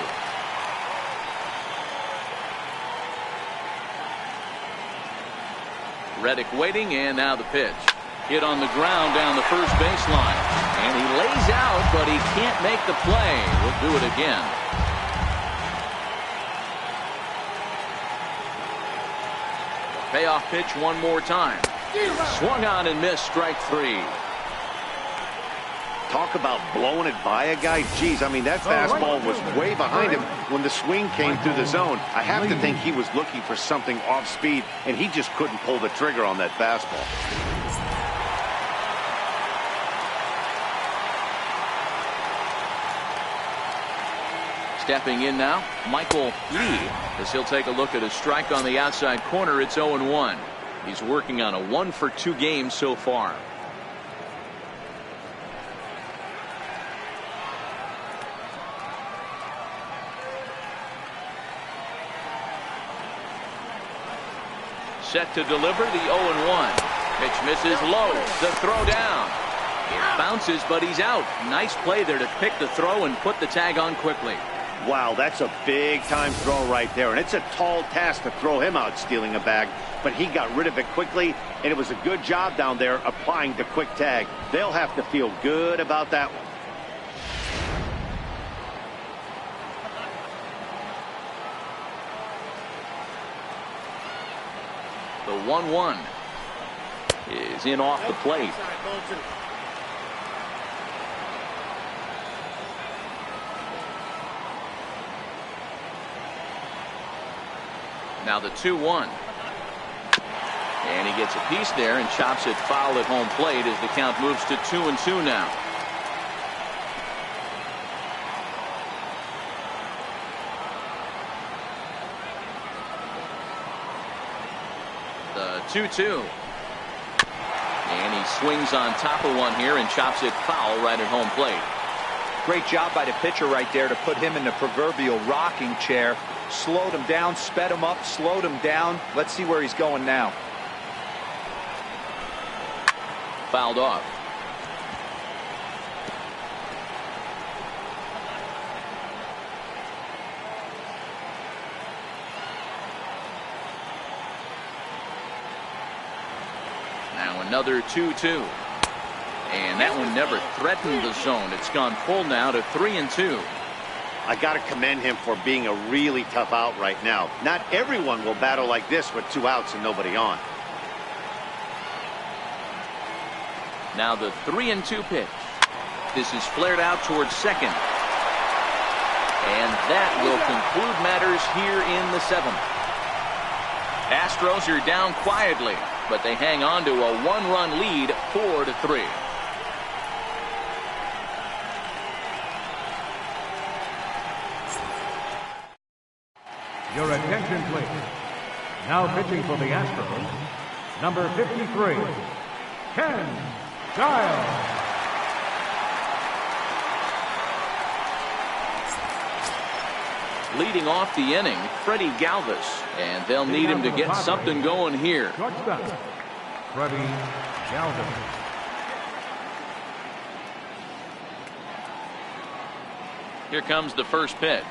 Reddick waiting, and now the pitch. Hit on the ground down the first baseline, and he lays out, but he can't make the play. We'll do it again. Payoff pitch one more time. Swung on and missed. Strike 3. Talk about blowing it by a guy. Geez, I mean, that fastball was way behind him when the swing came through the zone. I have to think he was looking for something off speed, and he just couldn't pull the trigger on that fastball. Stepping in now, Michael Lee, as he'll take a look at a strike on the outside corner. It's 0-1. He's working on a 1-for-2 game so far. Set to deliver the 0-1. Pitch misses low. The throw down. It bounces, but he's out. Nice play there to pick the throw and put the tag on quickly. Wow, that's a big-time throw right there, and it's a tall task to throw him out stealing a bag, but he got rid of it quickly, and it was a good job down there applying the quick tag. They'll have to feel good about that one. The 1-1 is in off the plate. Now the 2-1. And he gets a piece there and chops it foul at home plate as the count moves to 2-2 now. The 2-2. And he swings on top of one here and chops it foul right at home plate. Great job by the pitcher right there to put him in the proverbial rocking chair. Slowed him down, sped him up, slowed him down. Let's see where he's going now. Fouled off. Now another 2-2. And that one never threatened the zone. It's gone full now to 3-2. I got to commend him for being a really tough out right now. Not everyone will battle like this with 2 outs and nobody on. Now the 3-2 pitch. This is flared out towards second. And that will conclude matters here in the 7th. Astros are down quietly, but they hang on to a 1-run lead, 4-3. Your attention, please. Now pitching for the Astros, number 53, Ken Giles. Leading off the inning, Freddie Galvis, and they'll need him to get something going here. Shortstop, Freddie Galvis. Here comes the first pitch.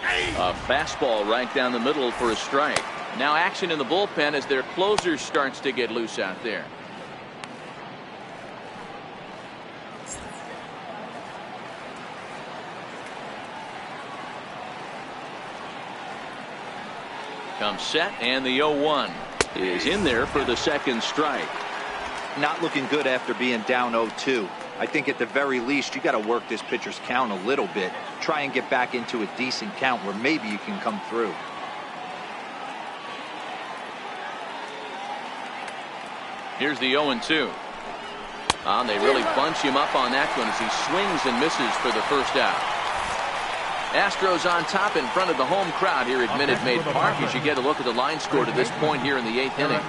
A fastball right down the middle for a strike. Now action in the bullpen as their closer starts to get loose out there. Comes set, and the 0-1 is in there for the second strike. Not looking good after being down 0-2. I think at the very least you got to work this pitcher's count a little bit. Try and get back into a decent count where maybe you can come through. Here's the 0-2. They really bunch him up on that one as he swings and misses for the first out. Astros on top in front of the home crowd here at Minute Maid Park as you get a look at the line score to this point here in the 8th inning.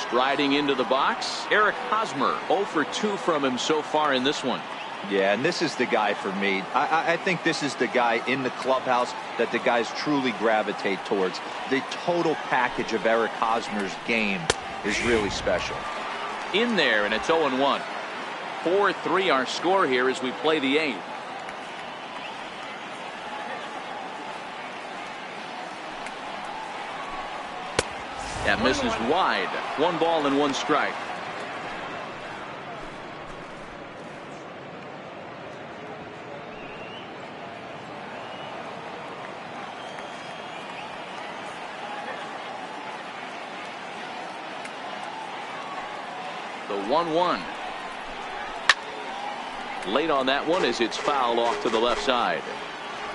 Striding into the box, Eric Hosmer. 0 for 2 from him so far in this one. Yeah, and this is the guy for me. I think this is the guy in the clubhouse that the guys truly gravitate towards. The total package of Eric Hosmer's game is really special. In there, and it's 0-1. 4-3 our score here as we play the 8th. That misses wide. 1 ball and 1 strike. The 1-1. Late on that one as it's fouled off to the left side.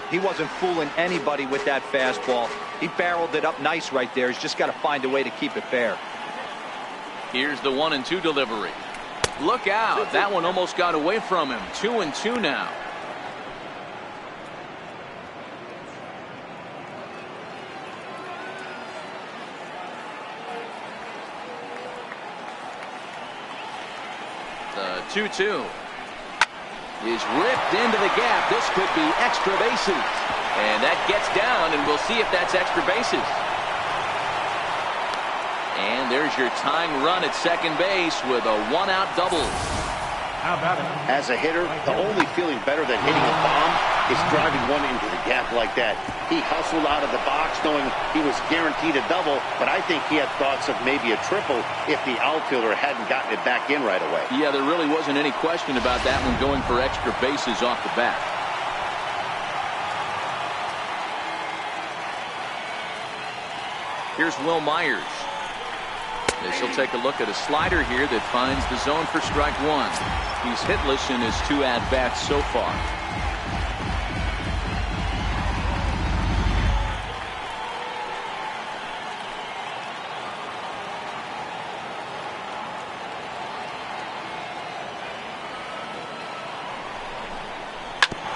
He wasn't fooling anybody with that fastball. He barreled it up nice right there. He's just got to find a way to keep it fair. Here's the 1-2 delivery. Look out. That one almost got away from him. 2-2 now. The 2-2 is ripped into the gap. This could be extra bases. And that gets down, and we'll see if that's extra bases. And there's your tying run at second base with a 1-out double. How about it? As a hitter, the only feeling better than hitting a bomb is driving one into the gap like that. He hustled out of the box knowing he was guaranteed a double, but I think he had thoughts of maybe a triple if the outfielder hadn't gotten it back in right away. Yeah, there really wasn't any question about that one going for extra bases off the bat. Here's Will Myers. This will take a look at a slider here that finds the zone for strike 1. He's hitless in his 2 at-bats so far.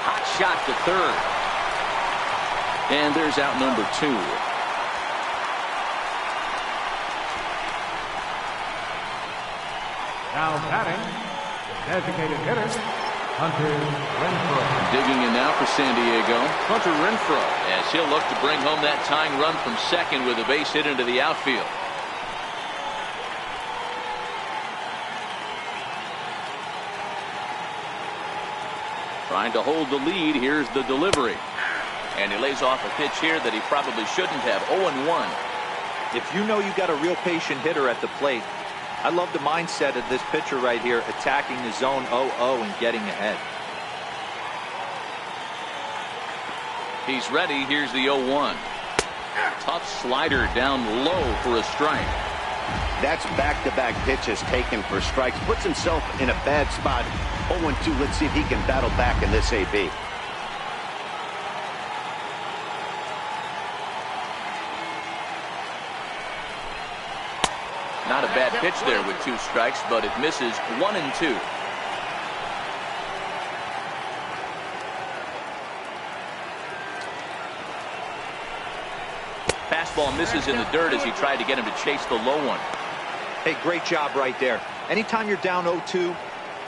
Hot shot to third. And there's out number 2. Now batting, designated hitter, Hunter Renfroe. Digging in now for San Diego, Hunter Renfroe, as he'll look to bring home that tying run from second with a base hit into the outfield. Trying to hold the lead. Here's the delivery. And he lays off a pitch here that he probably shouldn't have. 0-1. If you know you got a real patient hitter at the plate, I love the mindset of this pitcher right here, attacking the zone 0-0 and getting ahead. He's ready. Here's the 0-1. Tough slider down low for a strike. That's back-to-back pitches taken for strikes. Puts himself in a bad spot. 0-2. Let's see if he can battle back in this AB. Not a bad pitch there with 2 strikes, but it misses. 1-2. Fastball misses in the dirt as he tried to get him to chase the low one. Hey, great job right there. Anytime you're down 0-2,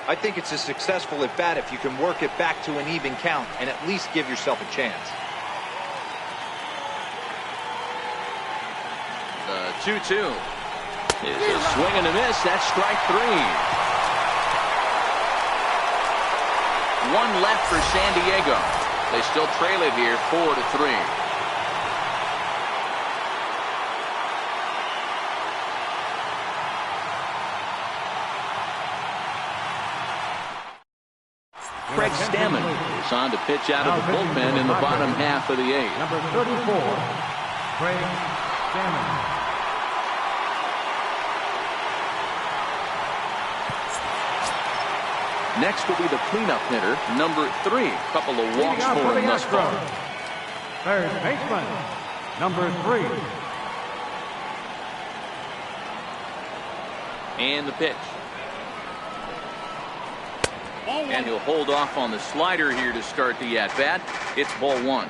I think it's a successful at bat if you can work it back to an even count and at least give yourself a chance. The 2-2 is a swing and a miss. That's strike 3. 1 left for San Diego. They still trail it here 4-3. Craig Stammen is on to pitch out of the bullpen in the bottom half of the 8th. Number 34, Craig Stammen. Next will be the cleanup hitter, number 3. Couple of walks for him thus far. Third baseman, number 3. And the pitch. And he'll hold off on the slider here to start the at-bat. It's ball 1.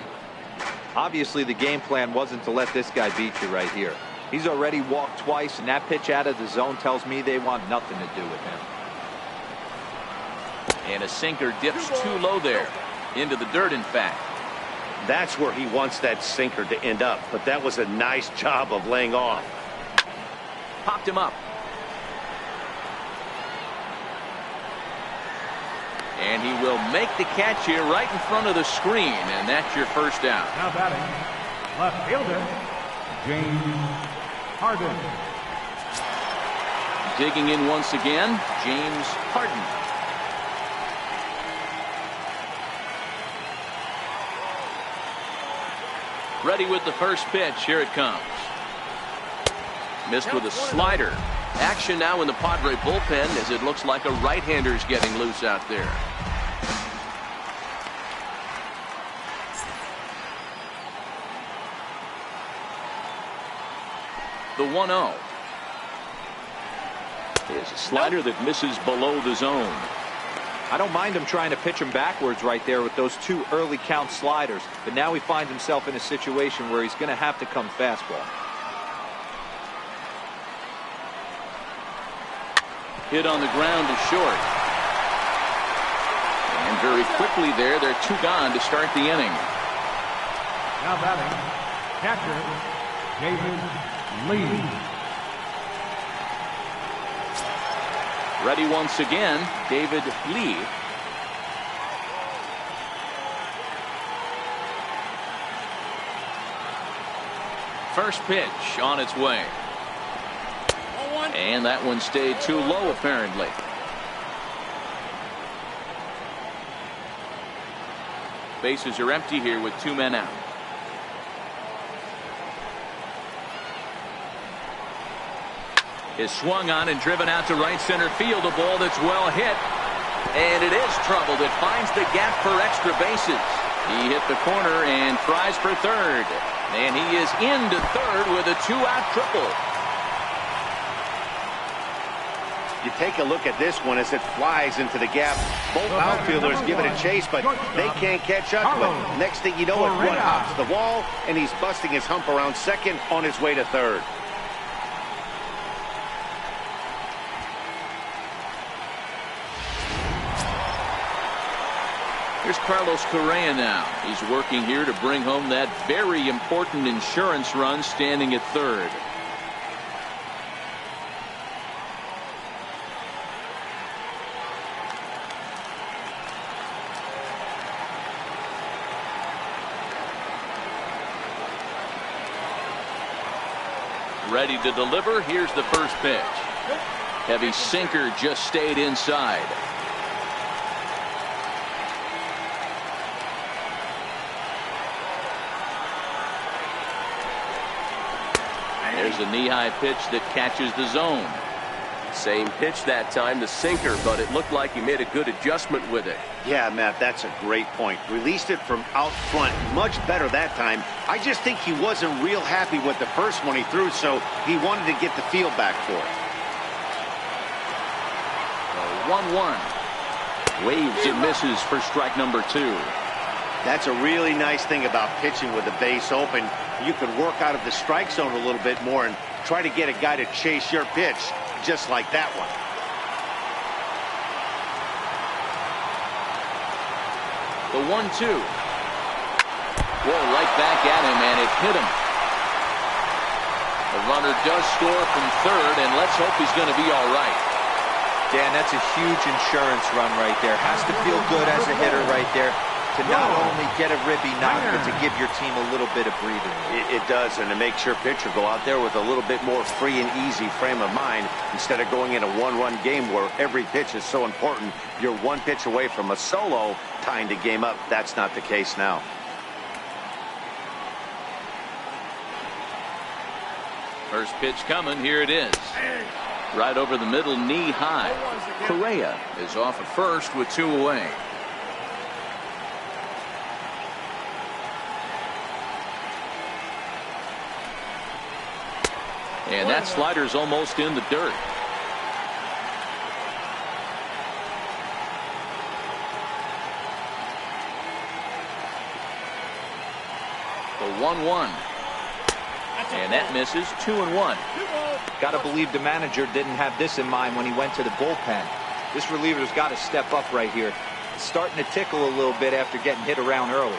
Obviously, the game plan wasn't to let this guy beat you right here. He's already walked twice, and that pitch out of the zone tells me they want nothing to do with him. And a sinker dips too low there. Into the dirt, in fact. That's where he wants that sinker to end up, but that was a nice job of laying off. Popped him up. And he will make the catch here right in front of the screen, and that's your first out. Now batting, left fielder, James Harden. Digging in once again, James Harden. Ready with the first pitch. Here it comes. Missed with a slider. Action now in the Padre bullpen as it looks like a right-hander's getting loose out there. The 1-0 is a slider that misses below the zone. I don't mind him trying to pitch him backwards right there with those 2 early count sliders, but now he finds himself in a situation where he's going to have to come fastball. Hit on the ground to short. And very quickly there, they're 2 gone to start the inning. Now batting, catcher, David Lee. Ready once again, David Lee. First pitch on its way. And that one stayed too low, apparently. Bases are empty here with 2 men out. Is swung on and driven out to right center field. A ball that's well hit. And it is troubled. It finds the gap for extra bases. He hit the corner and tries for third. And he is into third with a 2-out triple. You take a look at this one as it flies into the gap. Both outfielders give it a chase, but they can't catch up to it. Next thing you know, it one hops the wall, and he's busting his hump around second on his way to third. Here's Carlos Correa now. He's working here to bring home that very important insurance run, standing at third. Ready to deliver. Here's the first pitch. Heavy sinker just stayed inside. There's a knee-high pitch that catches the zone. Same pitch that time, the sinker, but it looked like he made a good adjustment with it. Yeah, Matt, that's a great point. Released it from out front much better that time. I just think he wasn't real happy with the first one he threw, so he wanted to get the feel back for it. 1-1. Waves and misses for strike number 2. That's a really nice thing about pitching with the base open. You can work out of the strike zone a little bit more and try to get a guy to chase your pitch, just like that one. The 1-2. Whoa, right back at him, and it hit him. The runner does score from third, and let's hope he's going to be all right. Dan, that's a huge insurance run right there. Has to feel good as a hitter right there to not only get a ribby knock, but to give your team a little bit of breathing room. It does, and it makes your pitcher go out there with a little bit more free and easy frame of mind instead of going in a one-run game where every pitch is so important. You're one pitch away from a solo tying the game up. That's not the case now. First pitch coming. Here it is. Right over the middle, knee high. Correa is off at first with 2 away. And that slider's almost in the dirt. The 1-1. And that misses. 2-1. Got to believe the manager didn't have this in mind when he went to the bullpen. This reliever's got to step up right here. It's starting to tickle a little bit after getting hit around early.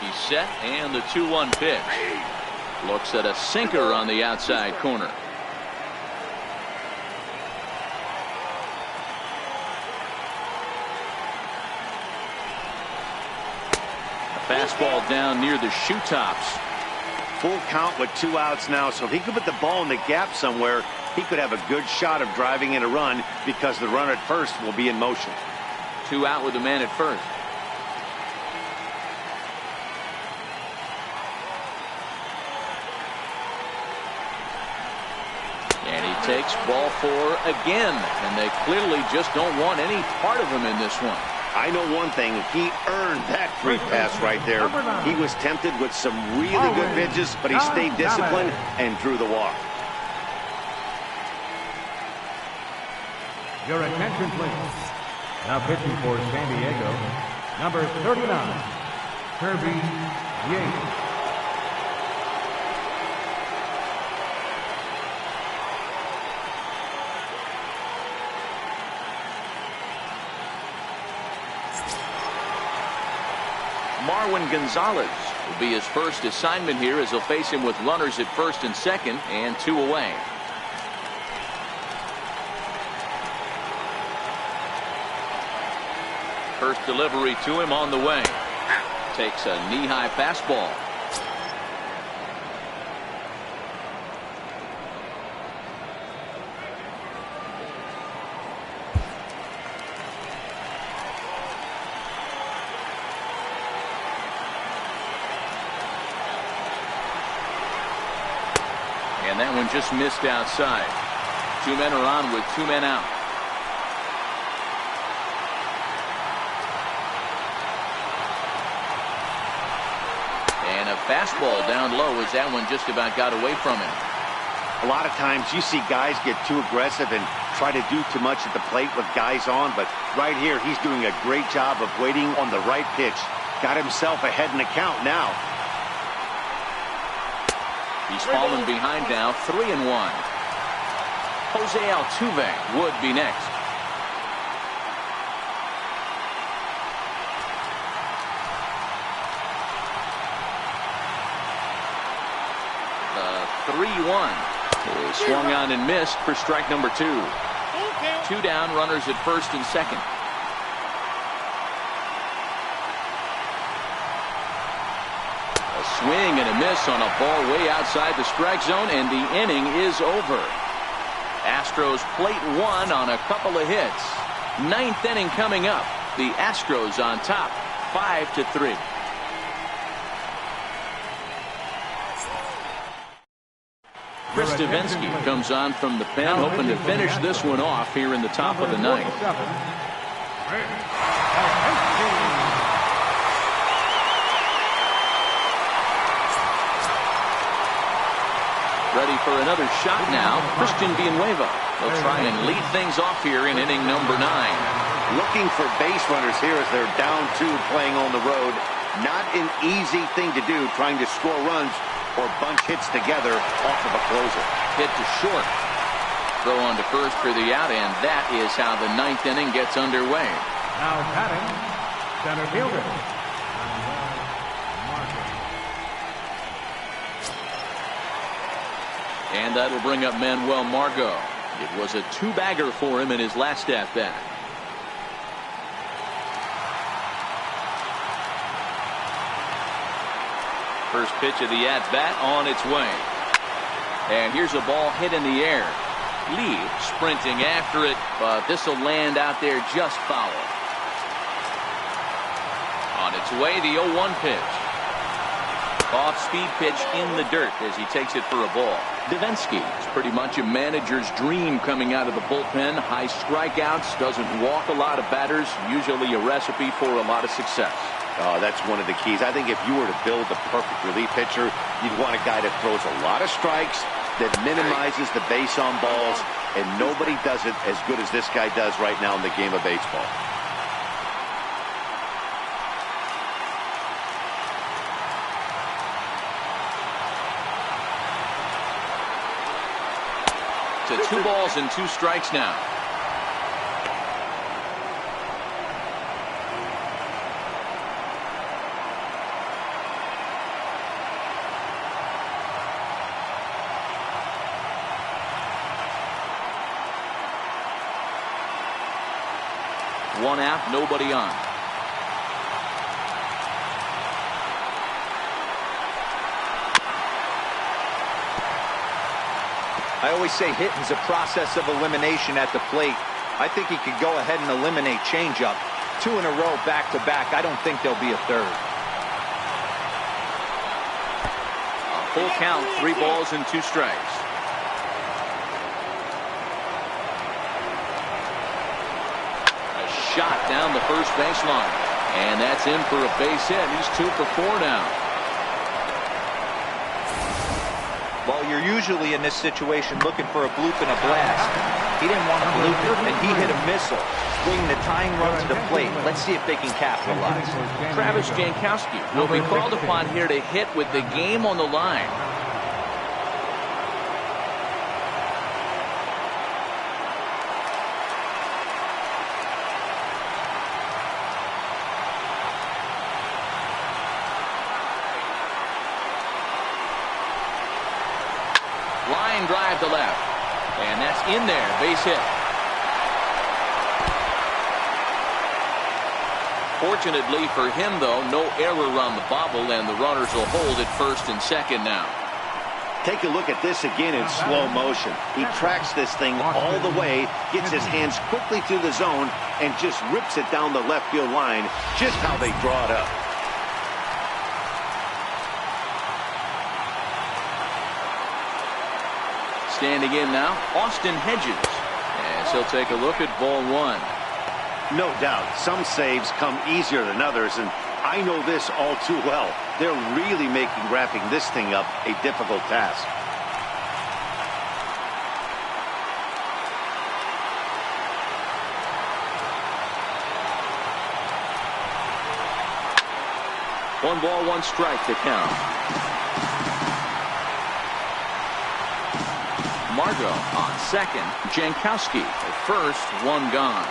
He's set, and the 2-1 pitch. Looks at a sinker on the outside corner. Fastball down near the shoe tops. Full count with 2 outs now, so if he could put the ball in the gap somewhere, he could have a good shot of driving in a run because the runner at first will be in motion. 2 out with the man at first. And he takes ball 4 again, and they clearly just don't want any part of him in this one. I know one thing, he earned that free pass right there. He was tempted with some really good pitches, but he stayed disciplined and drew the walk. Your attention, please. Now pitching for San Diego, number 39, Kirby Yates. Marwin Gonzalez will be his first assignment here as he'll face him with runners at first and second and 2 away. First delivery to him on the way. Takes a knee-high fastball. And that one just missed outside. 2 men are on with 2 men out. And a fastball down low as that one just about got away from him. A lot of times you see guys get too aggressive and try to do too much at the plate with guys on, but right here he's doing a great job of waiting on the right pitch. Got himself ahead in the count now. He's fallen behind now, 3-1. Jose Altuve would be next. The 3-1. He swung on and missed for strike number 2. 2 down, runners at first and second. A swing and a miss on a ball way outside the strike zone, and the inning is over. Astros plate 1 on a couple of hits. 9th inning coming up. The Astros on top, 5-3. Chris Davinsky comes on from the pen, hoping to finish this one off here in the top of the 9th. Ready for another shot now, Christian Villanueva. They'll try and lead things off here in inning number 9. Looking for base runners here as they're down 2 playing on the road. Not an easy thing to do, trying to score runs or bunch hits together off of a closer. Hit to short. Throw on to first for the out, and that is how the 9th inning gets underway. Now batting, center fielder. And that'll bring up Manuel Margot. It was a 2-bagger for him in his last at-bat. First pitch of the at-bat on its way. And here's a ball hit in the air. Lee sprinting after it, but this will land out there just foul. On its way, the 0-1 pitch. Off-speed pitch in the dirt as he takes it for a ball. Davinsky is pretty much a manager's dream coming out of the bullpen. High strikeouts, doesn't walk a lot of batters, usually a recipe for a lot of success. That's one of the keys. I think if you were to build the perfect relief pitcher, you'd want a guy that throws a lot of strikes, that minimizes the base on balls, and nobody does it as good as this guy does right now in the game of baseball. To 2 balls and 2 strikes now. One out, nobody on. I always say hitting's a process of elimination at the plate. I think he could go ahead and eliminate changeup. 2 in a row back to back. I don't think there'll be a third. A full count, 3 balls and 2 strikes. A shot down the first baseline. And that's in for a base hit. He's 2 for 4 now. Well, you're usually in this situation looking for a bloop and a blast. He didn't want to bloop it, and he hit a missile, bringing the tying run to the plate. Let's see if they can capitalize. Travis Jankowski will be called upon here to hit with the game on the line. Line drive to left. And that's in there. Base hit. Fortunately for him, though, no error on the bobble, and the runners will hold at first and second now. Take a look at this again in slow motion. He tracks this thing all the way, gets his hands quickly through the zone, and just rips it down the left field line, just how they draw it up. Standing in now, Austin Hedges. As he'll take a look at ball 1. No doubt, some saves come easier than others, and I know this all too well. They're really making wrapping this thing up a difficult task. One ball, 1 strike to count. Margot on second. Jankowski at first, 1 gone.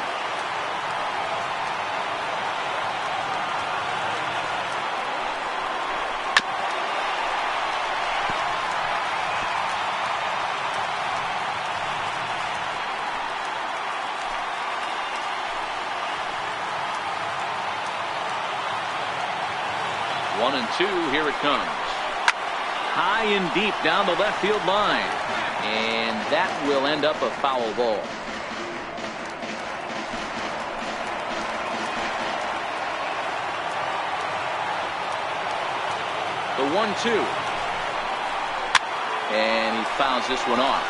1-2, here it comes. High and deep down the left field line. And that will end up a foul ball. The 1-2. And he fouls this one off.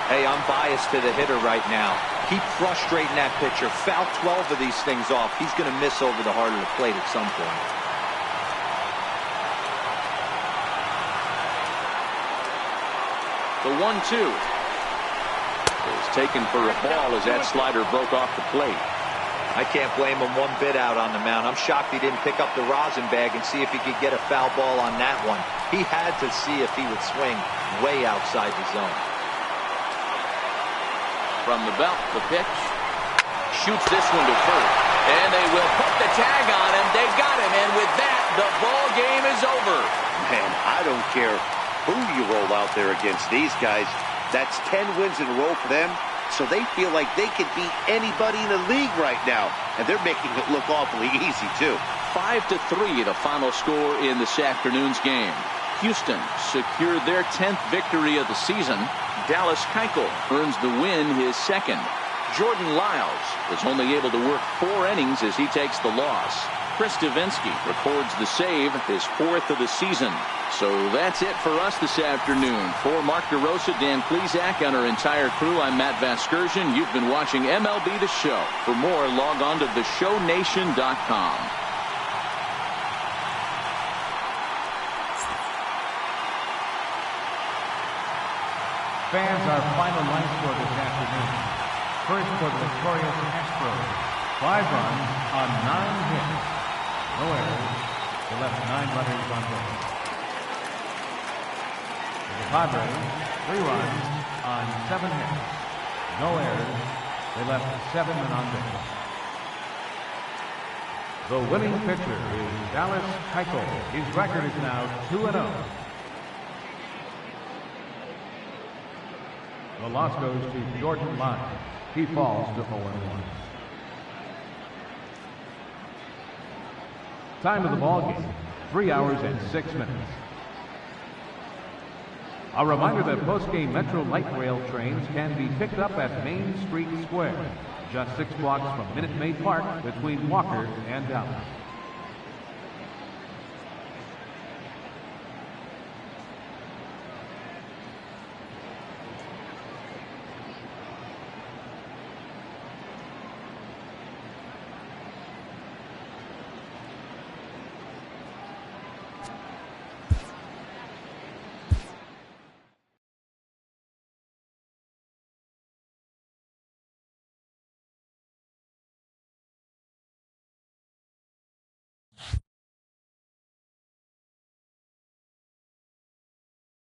Hey, I'm biased to the hitter right now. Keep frustrating that pitcher. Foul 12 of these things off. He's going to miss over the heart of the plate at some point. The 1-2 is taken for a ball as that slider broke off the plate. I can't blame him one bit out on the mound. I'm shocked he didn't pick up the rosin bag and see if he could get a foul ball on that one. He had to see if he would swing way outside the zone. From the belt, the pitch. Shoots this one to first. And they will put the tag on him. They got him. And with that, the ball game is over. Man, I don't care who you roll out there against these guys. That's 10 wins in a row for them. So they feel like they could beat anybody in the league right now. And they're making it look awfully easy, too. 5-3, the final score in this afternoon's game. Houston secured their 10th victory of the season. Dallas Keuchel earns the win, his second. Jordan Lyles was only able to work 4 innings as he takes the loss. Chris Davinsky records the save, his 4th of the season. So that's it for us this afternoon. For Mark DeRosa, Dan Plesac, and our entire crew, I'm Matt Vasgersian. You've been watching MLB The Show. For more, log on to theshownation.com. Fans, our final line score this afternoon. First for the victorious Astros. 5 runs on 9 hits. No errors. They left 9 runners on base. For the Padres, 3 runs on 7 hits. No errors. They left 7 men on base. The winning pitcher is Dallas Keuchel. His record is now 2-0. The loss goes to Jordan Lyles. He falls to 0-1. Time of the ball game, 3 hours and 6 minutes. A reminder that post-game Metro Light Rail trains can be picked up at Main Street Square, just 6 blocks from Minute Maid Park between Walker and Dallas.